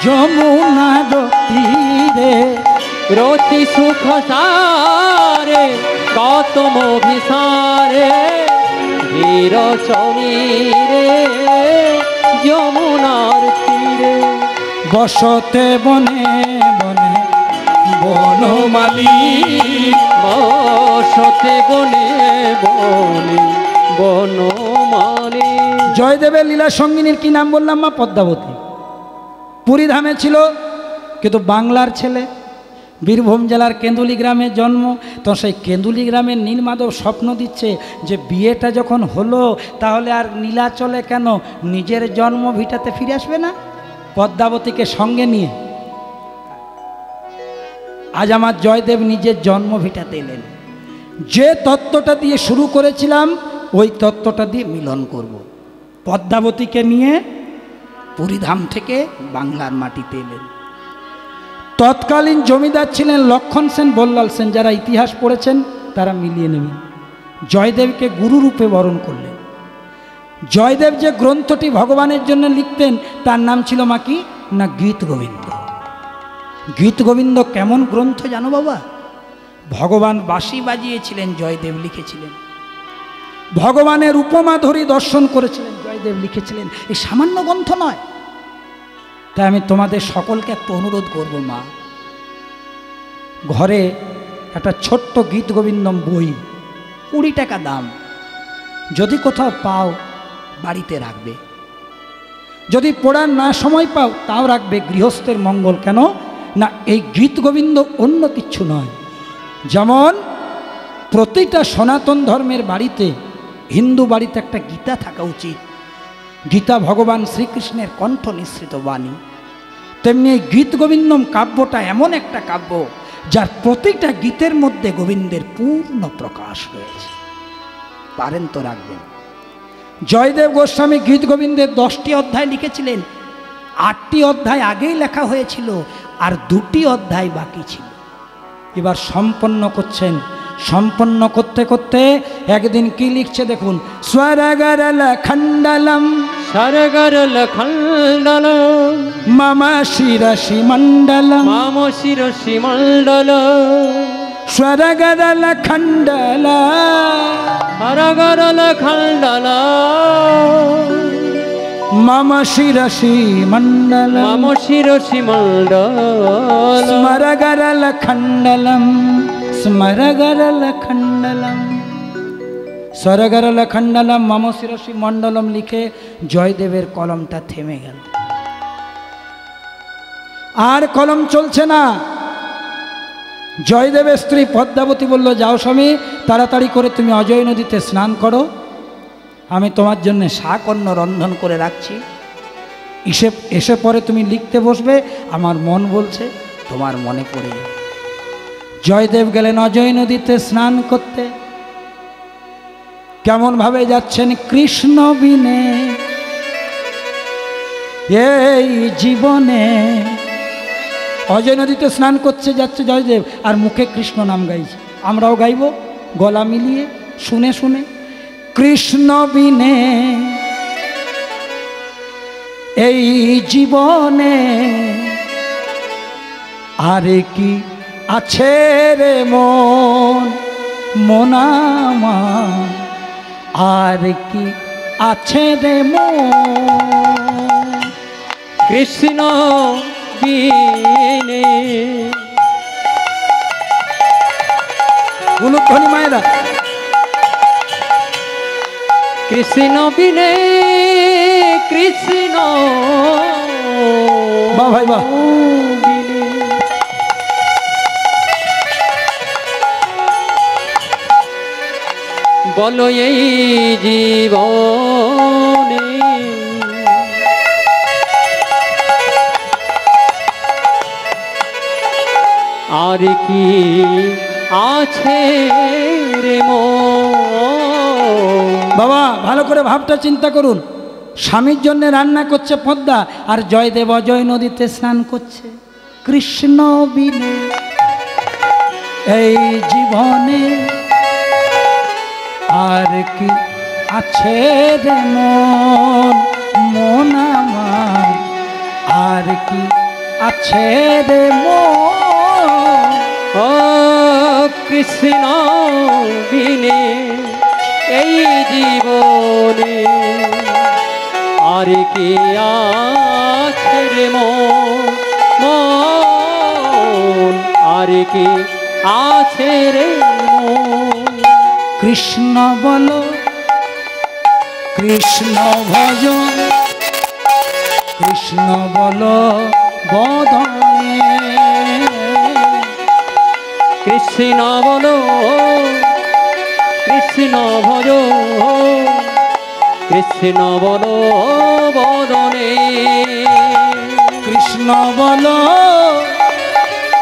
যমুনার তীরে। রতি সুখ সারে গতম ভিসারে, ধীর সমীরে যমুনার তীরে। বসতে বনে বনে বনমালী, বসতে বনে বনে বনমালী। জয়দেবের লীলা সঙ্গিনীর কি নাম বললাম মা? পদ্মাবতী। পুরীধামে ছিল, কিন্তু বাংলার ছেলে, বীরভূম জেলার কেন্দুলি গ্রামে জন্ম। তো সেই কেন্দুলি গ্রামের নীলমাধব স্বপ্ন দিচ্ছে যে বিয়েটা যখন হলো তাহলে আর নীলাচলে কেন, নিজের জন্ম ভিটাতে ফিরে আসবে না? পদ্মাবতীকে সঙ্গে নিয়ে আজ আমার জয়দেব নিজের জন্ম ভিটাতে এলেন। যে তত্ত্বটা দিয়ে শুরু করেছিলাম ওই তত্ত্বটা দিয়ে মিলন করব। পদ্মাবতীকে নিয়ে পুরীধাম থেকে বাংলার মাটিতে এলেন। তৎকালীন জমিদার ছিলেন লক্ষণ সেন, বল্লাল সেন। যারা ইতিহাস পড়েছেন তারা মিলিয়ে নেবেন। জয়দেবকে গুরুরূপে বরণ করলেন। জয়দেব যে গ্রন্থটি ভগবানের জন্য লিখতেন তার নাম ছিল মা কি না গীত গোবিন্দ। গীত গোবিন্দ কেমন গ্রন্থ জানো বাবা? ভগবান বাঁশি বাজিয়েছিলেন, জয়দেব লিখেছিলেন। ভগবানের উপমা ধরি দর্শন করেছিলেন, জয়দেব লিখেছিলেন। এই সামান্য গ্রন্থ নয়। তাই আমি তোমাদের সকলকে একটা অনুরোধ করব মা, ঘরে একটা ছোট্ট গীত গোবিন্দম বই, 20 টাকা দাম, যদি কোথাও পাও বাড়িতে রাখবে। যদি পড়ার না সময় পাও তাও রাখবে। গৃহস্থের মঙ্গল। কেন না এই গীত গোবিন্দ অন্য কিচ্ছু নয়। যেমন প্রতিটা সনাতন ধর্মের বাড়িতে, হিন্দু বাড়িতে একটা গীতা থাকা উচিত। গীতা ভগবান শ্রীকৃষ্ণের কণ্ঠ নিঃসৃত বাণী। তেমনি এই গীত গোবিন্দম কাব্যটা এমন একটা কাব্য যার প্রতিটা গীতের মধ্যে গোবিন্দের পূর্ণ প্রকাশ রয়েছে। পারেন তো রাখবেন। জয়দেব গোস্বামী গীত গোবিন্দের 10টি অধ্যায় লিখেছিলেন। 8টি অধ্যায় আগেই লেখা হয়েছিল আর 2টি অধ্যায় বাকি ছিল। এবার সম্পন্ন করছেন। সম্পন্ন করতে করতে একদিন কি লিখছে দেখুন, স্বরগরল খণ্ডলম স্বরগরল খণ্ডলম মম শিরসি মণ্ডলম মম শিরসি মণ্ডলম স্বরগরল খণ্ডল স্বরগরল খণ্ডলম मम शिरसि मण्डलम् मम शिरसि मण्डलम् स्मरगरलखण्डलम् स्मरगरलखण्डलम् सरगरलखण्डलम मम शिरसि मण्डलम लिखे জয়দেবের কলমটা থেমে গেল। আর কলম চলছে না। জয়দেবের স্ত্রী পদ্মাবতী বলল, যাও স্বামী, তাড়াতাড়ি করে তুমি অজয় নদীতে স্নান করো, আমি তোমার জন্য শাকন্য রন্ধন করে রাখছি, এসে পরে তুমি লিখতে বসবে, আমার মন বলছে তোমার মনে পড়ে যাবে। জয়দেব গেলেন অজয় নদীতে স্নান করতে। কেমন ভাবে যাচ্ছেন? কৃষ্ণ বিনে এই জীবনে। অজয় নদীতে স্নান করতে যাচ্ছে জয়দেব, আর মুখে কৃষ্ণ নাম গাইছে। আমরাও গাইব গলা মিলিয়ে, শুনে শুনে। কৃষ্ণ বিনে এই জীবনে আরে কি আছে রে মন, মনামার আর কি আছে রে মন। কৃষ্ণ বিনে গুলুধ্বনি মায়েরা। কৃষ্ণ বিনে কৃষ্ণ বাহ ভাই বাহ। বিনে বলো এই জীবনে আর কি আছে রে মন। বাবা ভালো করে ভাবটা চিন্তা করুন। স্বামীর জন্য রান্না করছে পদ্মা, আর জয়দেব অজয় নদীতে স্নান করছে। কৃষ্ণ বিনে এই জীবনে আর কি আছে রে মন, মন আমার আর কি আছে রে মন। ও কৃষ্ণ বিনে এই জীবনে আর কি আছে রে মন, আর কি আছে রে মন। কৃষ্ণ বলো কৃষ্ণ ভজ, কৃষ্ণ বলো বদনে। কৃষ্ণ বলো কৃষ্ণ ভজ, কৃষ্ণ বলো বদনে। কৃষ্ণ বলো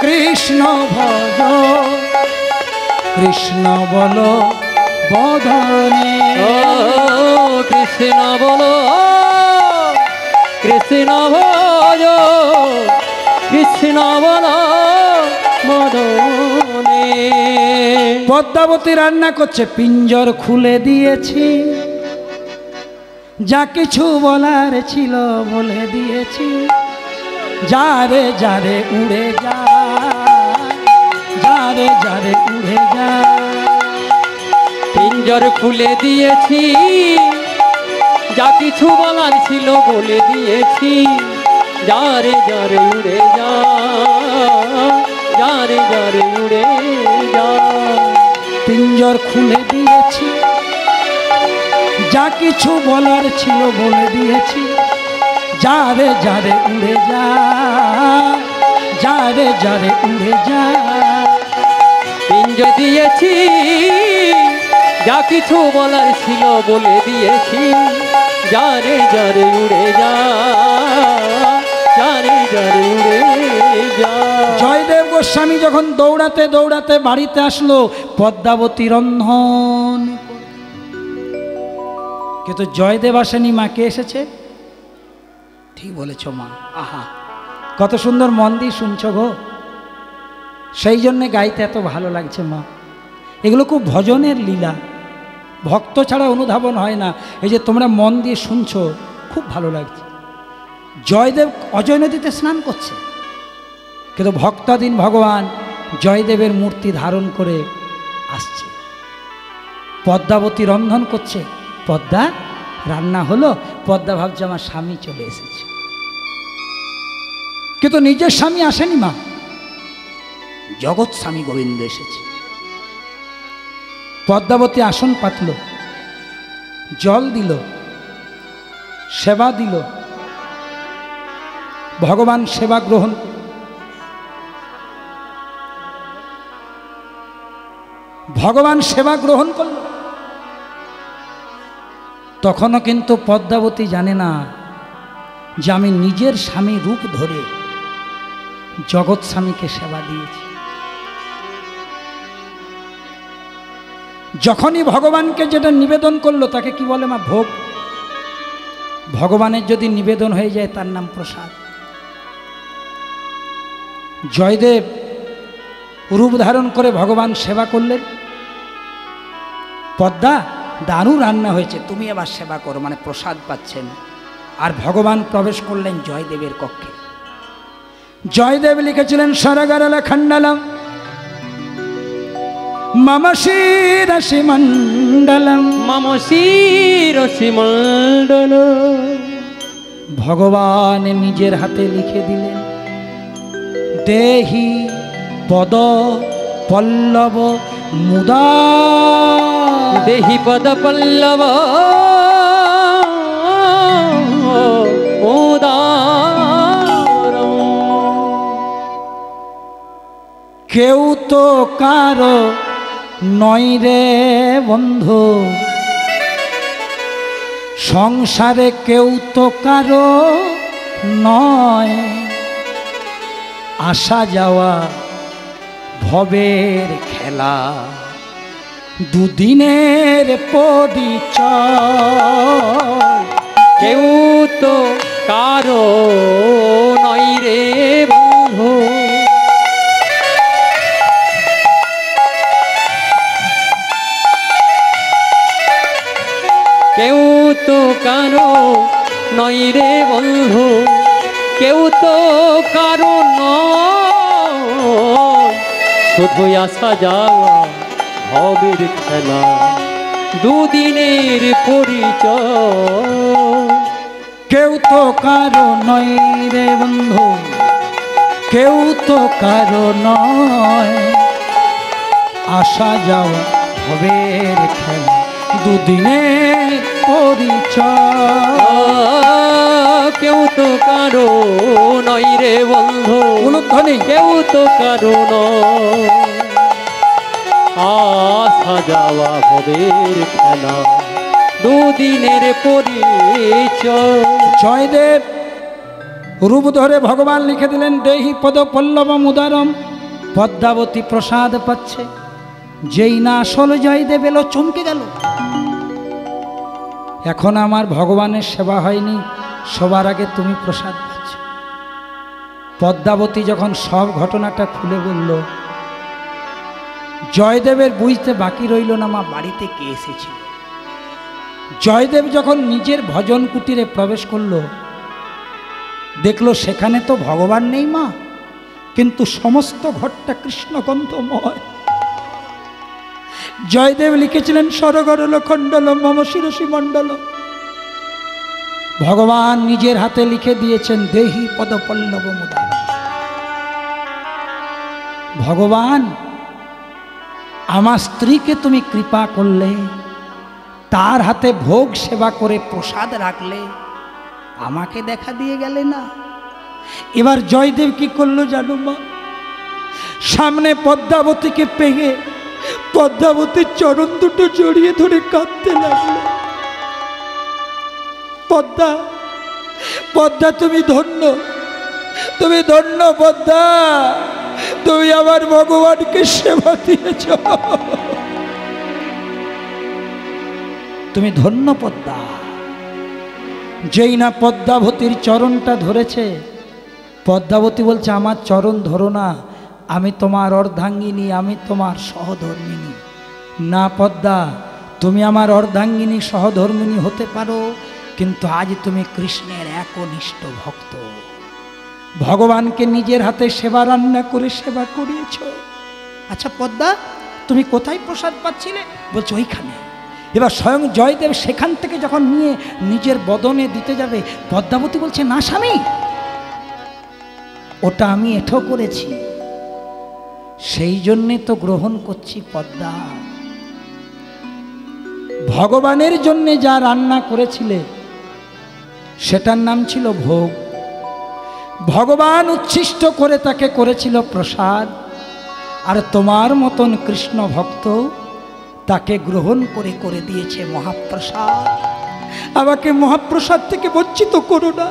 কৃষ্ণ ভজ, কৃষ্ণ বলো বদনে। ও কৃষ্ণ বলো কৃষ্ণ ভজ, কৃষ্ণ বলো বদনে। পদ্মাবতী রান্না করছে, পিঞ্জর খুলে দিয়েছি, যা কিছু বলার ছিল বলে দিয়েছি। যারে যারে উড়ে যা, যারে যারে উড়ে যা। পিঞ্জর খুলে দিয়েছি, যা কিছু বলার ছিল বলে দিয়েছি। যারে যারে উড়ে যা, যারে যারে উড়ে যা। পিঞ্জর খুলে দিয়েছি, যা কিছু বলার ছিল বলে দিয়েছি। যারে যারে উড়ে যা, যারে যারে উড়ে যা। পিঞ্জর দিয়েছি, যা কিছু বলার ছিল বলে দিয়েছি। যারে যারে উড়ে যা, যারে যারে উড়ে যা। জয়দেব গোস্বামী যখন দৌড়াতে দৌড়াতে বাড়িতে আসলো, পদ্মাবতী রন্ধন। কিন্তু জয়দেব আসেনি, মা কে এসেছে? ঠিক বলেছ মা। আহা কত সুন্দর মন দিয়ে শুনছ গো। সেই জন্যে গাইতে এত ভালো লাগছে মা। এগুলো খুব ভজনের লীলা, ভক্ত ছাড়া অনুধাবন হয় না। এই যে তোমরা মন দিয়ে শুনছো, খুব ভালো লাগছে। জয়দেব অজয় নদীতে স্নান করছে, কিন্তু ভক্তাধীন ভগবান জয়দেবের মূর্তি ধারণ করে আসছে। পদ্মাবতী রন্ধন করছে, পদ্মা রান্না হলো, পদ্মা ভাবছে আমার স্বামী চলে এসেছে, কিন্তু নিজের স্বামী আসেনি মা, জগৎ স্বামী গোবিন্দ এসেছে। পদ্মাবতী আসন পাতল, জল দিল, সেবা দিল, ভগবান সেবা গ্রহণ, ভগবান সেবা গ্রহণ করল। তখনও কিন্তু পদ্মাবতী জানে না যে আমি নিজের স্বামী রূপ ধরে জগৎ স্বামীকে সেবা দিয়েছি। যখনই ভগবানকে যেটা নিবেদন করলো তাকে কি বলে মা? ভোগ। ভগবানের যদি নিবেদন হয়ে যায় তার নাম প্রসাদ। জয়দেব রূপ ধারণ করে ভগবান সেবা করলেন। পদ্মা, দারুণ রান্না হয়েছে, তুমি এবার সেবা করো, মানে প্রসাদ পাচ্ছেন। আর ভগবান প্রবেশ করলেন জয়দেবের কক্ষে। জয়দেব লিখেছিলেন সরগরল খণ্ডলম মম শিরসি মণ্ডলম, মম শিরসি মণ্ডলম। ভগবান নিজের হাতে লিখে দিলেন দেহি পদ পল্লব মুদা, দেহি পদ পল্লব মুদারম। কেউ তো কারো নয় রে বন্ধু, সংসারে কেউ তো কারো নয়, আসা যাওয়া ভবের খেলা, দুদিনের পরিচয়। কেউ তো কারো নয় রে বন্ধু, কেউ তো কারো নয় রে বন্ধু, কেউ তো কারো নয়, শুধু আসা যাওয়া ভবের খেলা, দুদিনের পরিচয়। কেউ তো কারো নয় রে বন্ধু, কেউ তো কারো নয়, আসা যাওয়া ভবের খেলা, দুদিনের পরিচয়। কেউ তো কারো নয় রে বন্ধু, উলুধ্বনি। কেউ তো কারো নয়, আসা যাওয়া ভবের খেলা, দুদিনের পরিচয়। জয়দেব রূপ ধরে ভগবান লিখে দিলেন দেহি পদ পল্লব মুদারম। পদ্মাবতী প্রসাদ পাচ্ছে, যেই না আসল জয়দেব এলো, চমকে গেল। এখন আমার ভগবানের সেবা হয়নি, সবার আগে তুমি প্রসাদ পাচ্ছ। পদ্মাবতী যখন সব ঘটনাটা খুলে বলল, জয়দেবের বুঝতে বাকি রইল না মা বাড়িতে কে এসেছিল। জয়দেব যখন নিজের ভজন কুটিরে প্রবেশ করলো, দেখলো সেখানে তো ভগবান নেই মা, কিন্তু সমস্ত ঘরটা কৃষ্ণগন্ধময়। জয়দেব লিখেছিলেন সরগরল খণ্ডলম মম শিরসি মণ্ডলম। ভগবান নিজের হাতে লিখে দিয়েছেন দেহি পদ পল্লব মুদারম। ভগবান, আমার স্ত্রীকে তুমি কৃপা করলে, তার হাতে ভোগ সেবা করে প্রসাদ রাখলে, আমাকে দেখা দিয়ে গেলে না। এবার জয়দেব কি করলো জানো মা? সামনে পদ্মাবতীকে পেয়ে পদ্মাবতীর চরণ দুটো জড়িয়ে ধরে কাঁদতে লাগলো। পদ্মা, পদ্মা তুমি ধন্য, তুমি ধন্য পদ্মা, তুমি আমার ভগবানকে সেবা দিয়েছ, তুমি ধন্য পদ্মা। যেই না পদ্মাবতীর চরণটা ধরেছে, পদ্মাবতী বলছে আমার চরণ ধরো না, আমি তোমার অর্ধাঙ্গিনী, আমি তোমার সহধর্মিনী। না পদ্মা, তুমি আমার অর্ধাঙ্গিনী সহধর্মিনী হতে পারো, কিন্তু আজ তুমি কৃষ্ণের একনিষ্ঠ ভক্ত। ভগবানকে নিজের হাতে সেবা রান্না করে সেবা করিয়েছ। আচ্ছা পদ্মা, তুমি কোথায় প্রসাদ পাচ্ছিলে? বলছো ওইখানে। এবার স্বয়ং জয়দেব সেখান থেকে যখন নিয়ে নিজের বদনে দিতে যাবে, পদ্মাবতী বলছে, না স্বামী, ওটা আমি এঁঠো করেছি, সেই জন্যে তো গ্রহণ করছি পদ্মা। ভগবানের জন্যে যা রান্না করেছিলে সেটার নাম ছিল ভোগ। ভগবান উচ্ছিষ্ট করে তাকে করেছিল প্রসাদ, আর তোমার মতন কৃষ্ণ ভক্ত তাকে গ্রহণ করে করে দিয়েছে মহাপ্রসাদ। আমাকে মহাপ্রসাদ থেকে বঞ্চিত করো না।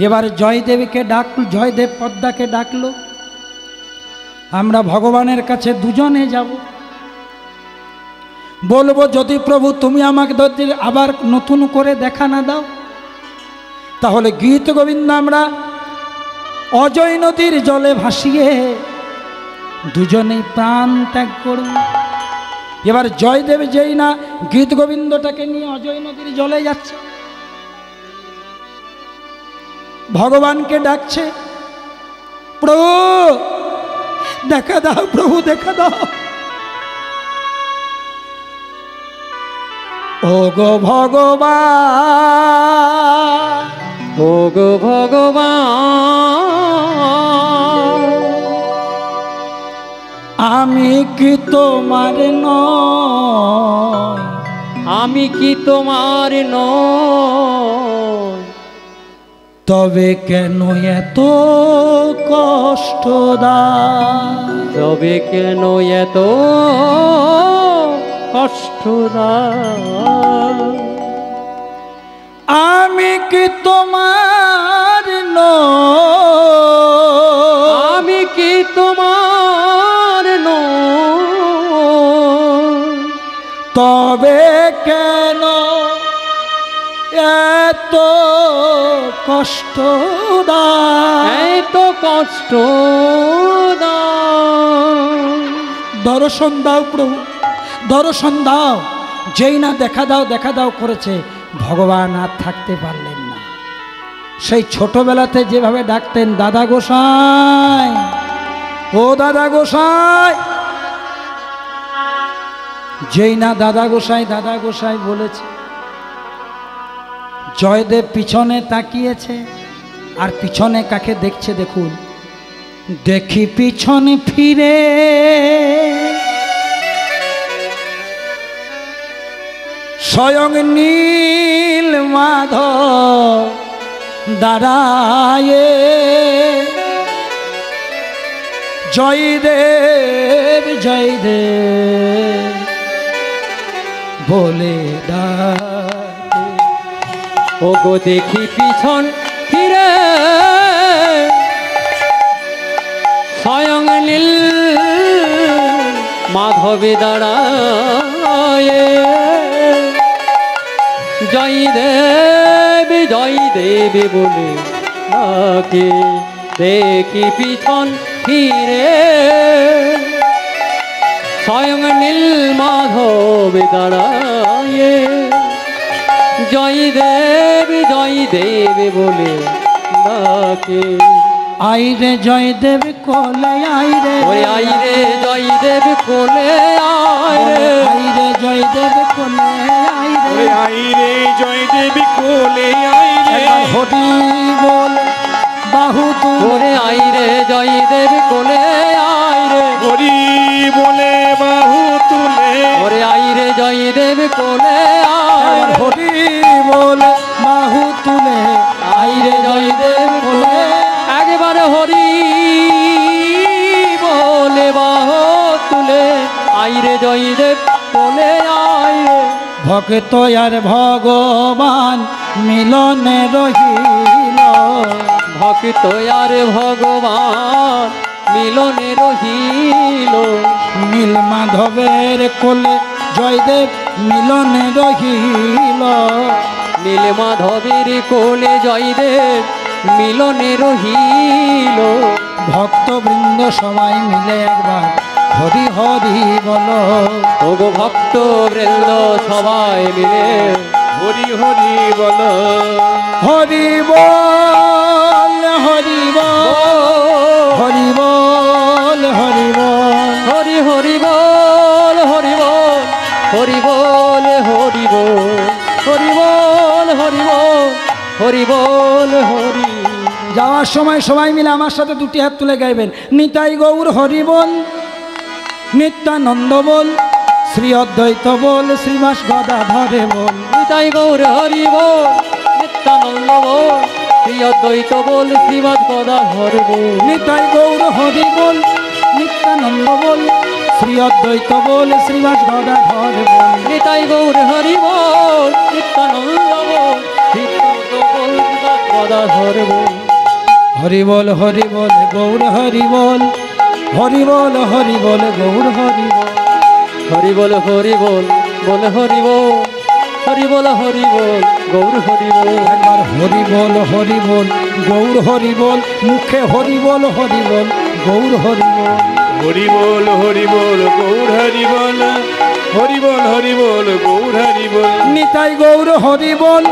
এবার জয়দেবকে ডাকল, জয়দেব পদ্মাকে ডাকলো, আমরা ভগবানের কাছে দুজনে যাব, বলবো যদি প্রভু তুমি আমাকে আবার নতুন করে দেখা না দাও, তাহলে গীত গোবিন্দ আমরা অজয় নদীর জলে ভাসিয়ে দুজনেই প্রাণ ত্যাগ করব। এবার জয়দেব যেই না গীত গোবিন্দটাকে নিয়ে অজয় নদীর জলে যাচ্ছে, ভগবানকে ডাকছে, প্রভু দেখা দাও, প্রভু দেখা দাও। ও গো ভগবান, ও গো ভগবান, আমি কি তোমার নয়, আমি কি তোমার নয়, তবে কেন এত কষ্ট দাও, তবে কেন এত কষ্ট দাও, আমি কি তোমার নয়, আমি কি তোমার নয়, তবে কেন এত কষ্ট দাও, এত কষ্ট দাও, দর্শন দাও প্রভু, দর্শন দাও। যেই না দেখা দাও দেখা দাও করেছে, ভগবান আর থাকতে পারলেন না। সেই ছোটবেলাতে যেভাবে ডাকতেন, দাদা গোসাই, ও দাদা গোসাই, যেই না দাদা গোসাই দাদা গোসাই বলেছে, জয়দেব পিছনে তাকিয়েছে, আর পিছনে কাকে দেখছে দেখুন, দেখি পিছনে ফিরে স্বয়ং নীল মাধব দাঁড়ায়ে, জয়দেব জয়দেব বলে ডাকে। ও গো দেখি পিছন ফিরে স্বয়ং নীল মাধবে দাঁড়ায়ে, জয়দেব জয়দেব বলে ডাকে। দেখি পিছন ফিরে স্বয়ং নীল মাধবে দাঁড়ায়ে, জয়দেব জয়দেব বলে ডাকে। আইরে জয়দেব কোলে আইরে, ওরে আইরে জয়দেব কোলে আইরে, আইরে জয়দেব কোলে আইরে, ওরে আইরে জয়দেব কোলে আইরে, হরি বল বাহু তুলে, ওরে আইরে জয়দেব কোলে আইরে, হরি বলে বাহু তুলে, ওরে আইরে জয়দেব কোলে আইরে, হরি বল বাহু তুলে, আইরে জয়দেব কোলে, একবারে হরি বলে বাহু তুলে, আইরে জয়দেব কোলে আইরে। ভক্ত আর ভগবান মিলনে রহিল, ভক্ত আর ভগবান মিলনে রহিল, নীল মাধবের কোলে জয়দেব মিলনে রহিল, নীল মাধবের কোলে জয়দেব মিলনে রহিল। ভক্তবৃন্দ সবাই মিলে একবার হরি হরি বলো, ওগো ভক্ত বৃন্দ সবাই মিলে হরি হরি বল, হরি বল হরি বল, হরি বল হরি বল, হরি হরি বল, হরি বল, হরি বল, হরি বল হরি। যাওয়ার সময় সবাই মিলে আমার সাথে দুটি হাত তুলে গাইবেন, নিতাই গৌর হরি বল, নিত্যানন্দ বল, শ্রী অদ্বৈত বল, শ্রীবাস গদাধরে বল। নিতাই গৌর হরি বল, নিত্যানন্দ বল, শ্রী অদ্বৈত বল, শ্রীবাস গদাধর বল। নিতাই গৌর হরি বল, নিত্যানন্দ বল, শ্রী অদ্বৈত বল, শ্রীবাস গদাধর বল। নিতাই গৌর হরি বল, নিত্যানন্দ বল, শ্রী অদ্বৈত বল, শ্রীবাস গদাধর বল। হরি বল হরি বল গৌর হরি বল, হরি বল হরি বল গৌর হরি বল। হরি বল হরি বল, বল হরি বল, হরি বল হরি বল, গৌর হরি বল। একবার হরি বল হরি বল গৌর হরি বল, মুখে হরি বল গৌর হরি বল। হরি বল হরি বল গৌর হরি বল, হরি বল হরি বল গৌর হরি বল। নিতাই গৌর হরি বল,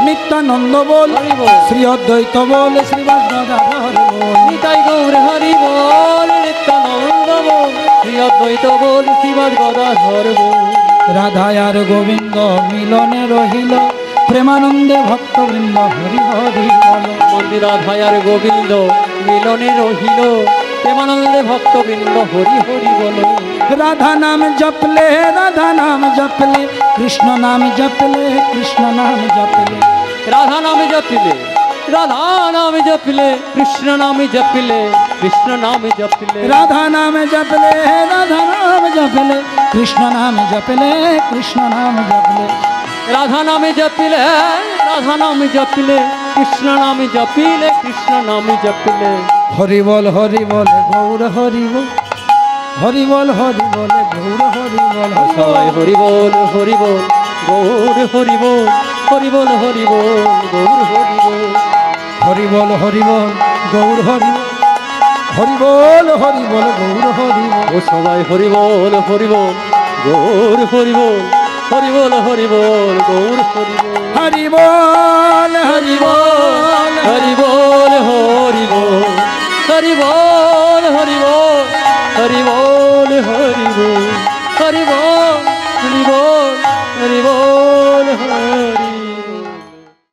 নিত্যানন্দ বল, হরি বল। শ্রী অদ্বৈত বল, শ্রীবাস গদাধর বল। নিতাই গৌর হরি বল, নিত্যানন্দ বল, শ্রী অদ্বৈত বল, শ্রীবাস গদাধর বল। রাধা আর গোবিন্দ মিলনে রহিল, প্রেমানন্দে ভক্তবৃন্দ হরি হরি বল। মন্দির রাধায় আর গোবিন্দ মিলনে রহিল, প্রেমানন্দে ভক্তবৃন্দ হরি হরি বল। রাধা নাম জপলে, রাধা নাম জপলে, কৃষ্ণ নাম জপলে, কৃষ্ণ নাম জপলে। রাধা নামে জপিলে, রাধা নামে জপিলে, কৃষ্ণ নামে জপিলে, কৃষ্ণ নামে জপিলে। রাধা নাম জপলে, রাধা নাম জপলে, কৃষ্ণ নাম জপলে, কৃষ্ণ নাম জপলে। রাধা নামে জপিলে, রাধা নামে জপিলে, কৃষ্ণ নামে জপিলে, কৃষ্ণ নামে জপিলে। হরি বল গৌর হরি বল, হরি বল গৌর হরি বল। সবাই হরি বল হরি বল গৌর হরি বল, হরি বল হরি বল গৌর হরি বল। হরি বল গৌর হরি বল, হরি বল গৌর হরি বল। ও সবাই হরি বল গৌর হরি বল, হরি বল গৌর হরি বল। হরি বল হরি বল হরি বল হরি বল, হরি বল হরি বল, হরি বল হরি বল, হরি বল হরি বল, হরি বল হরি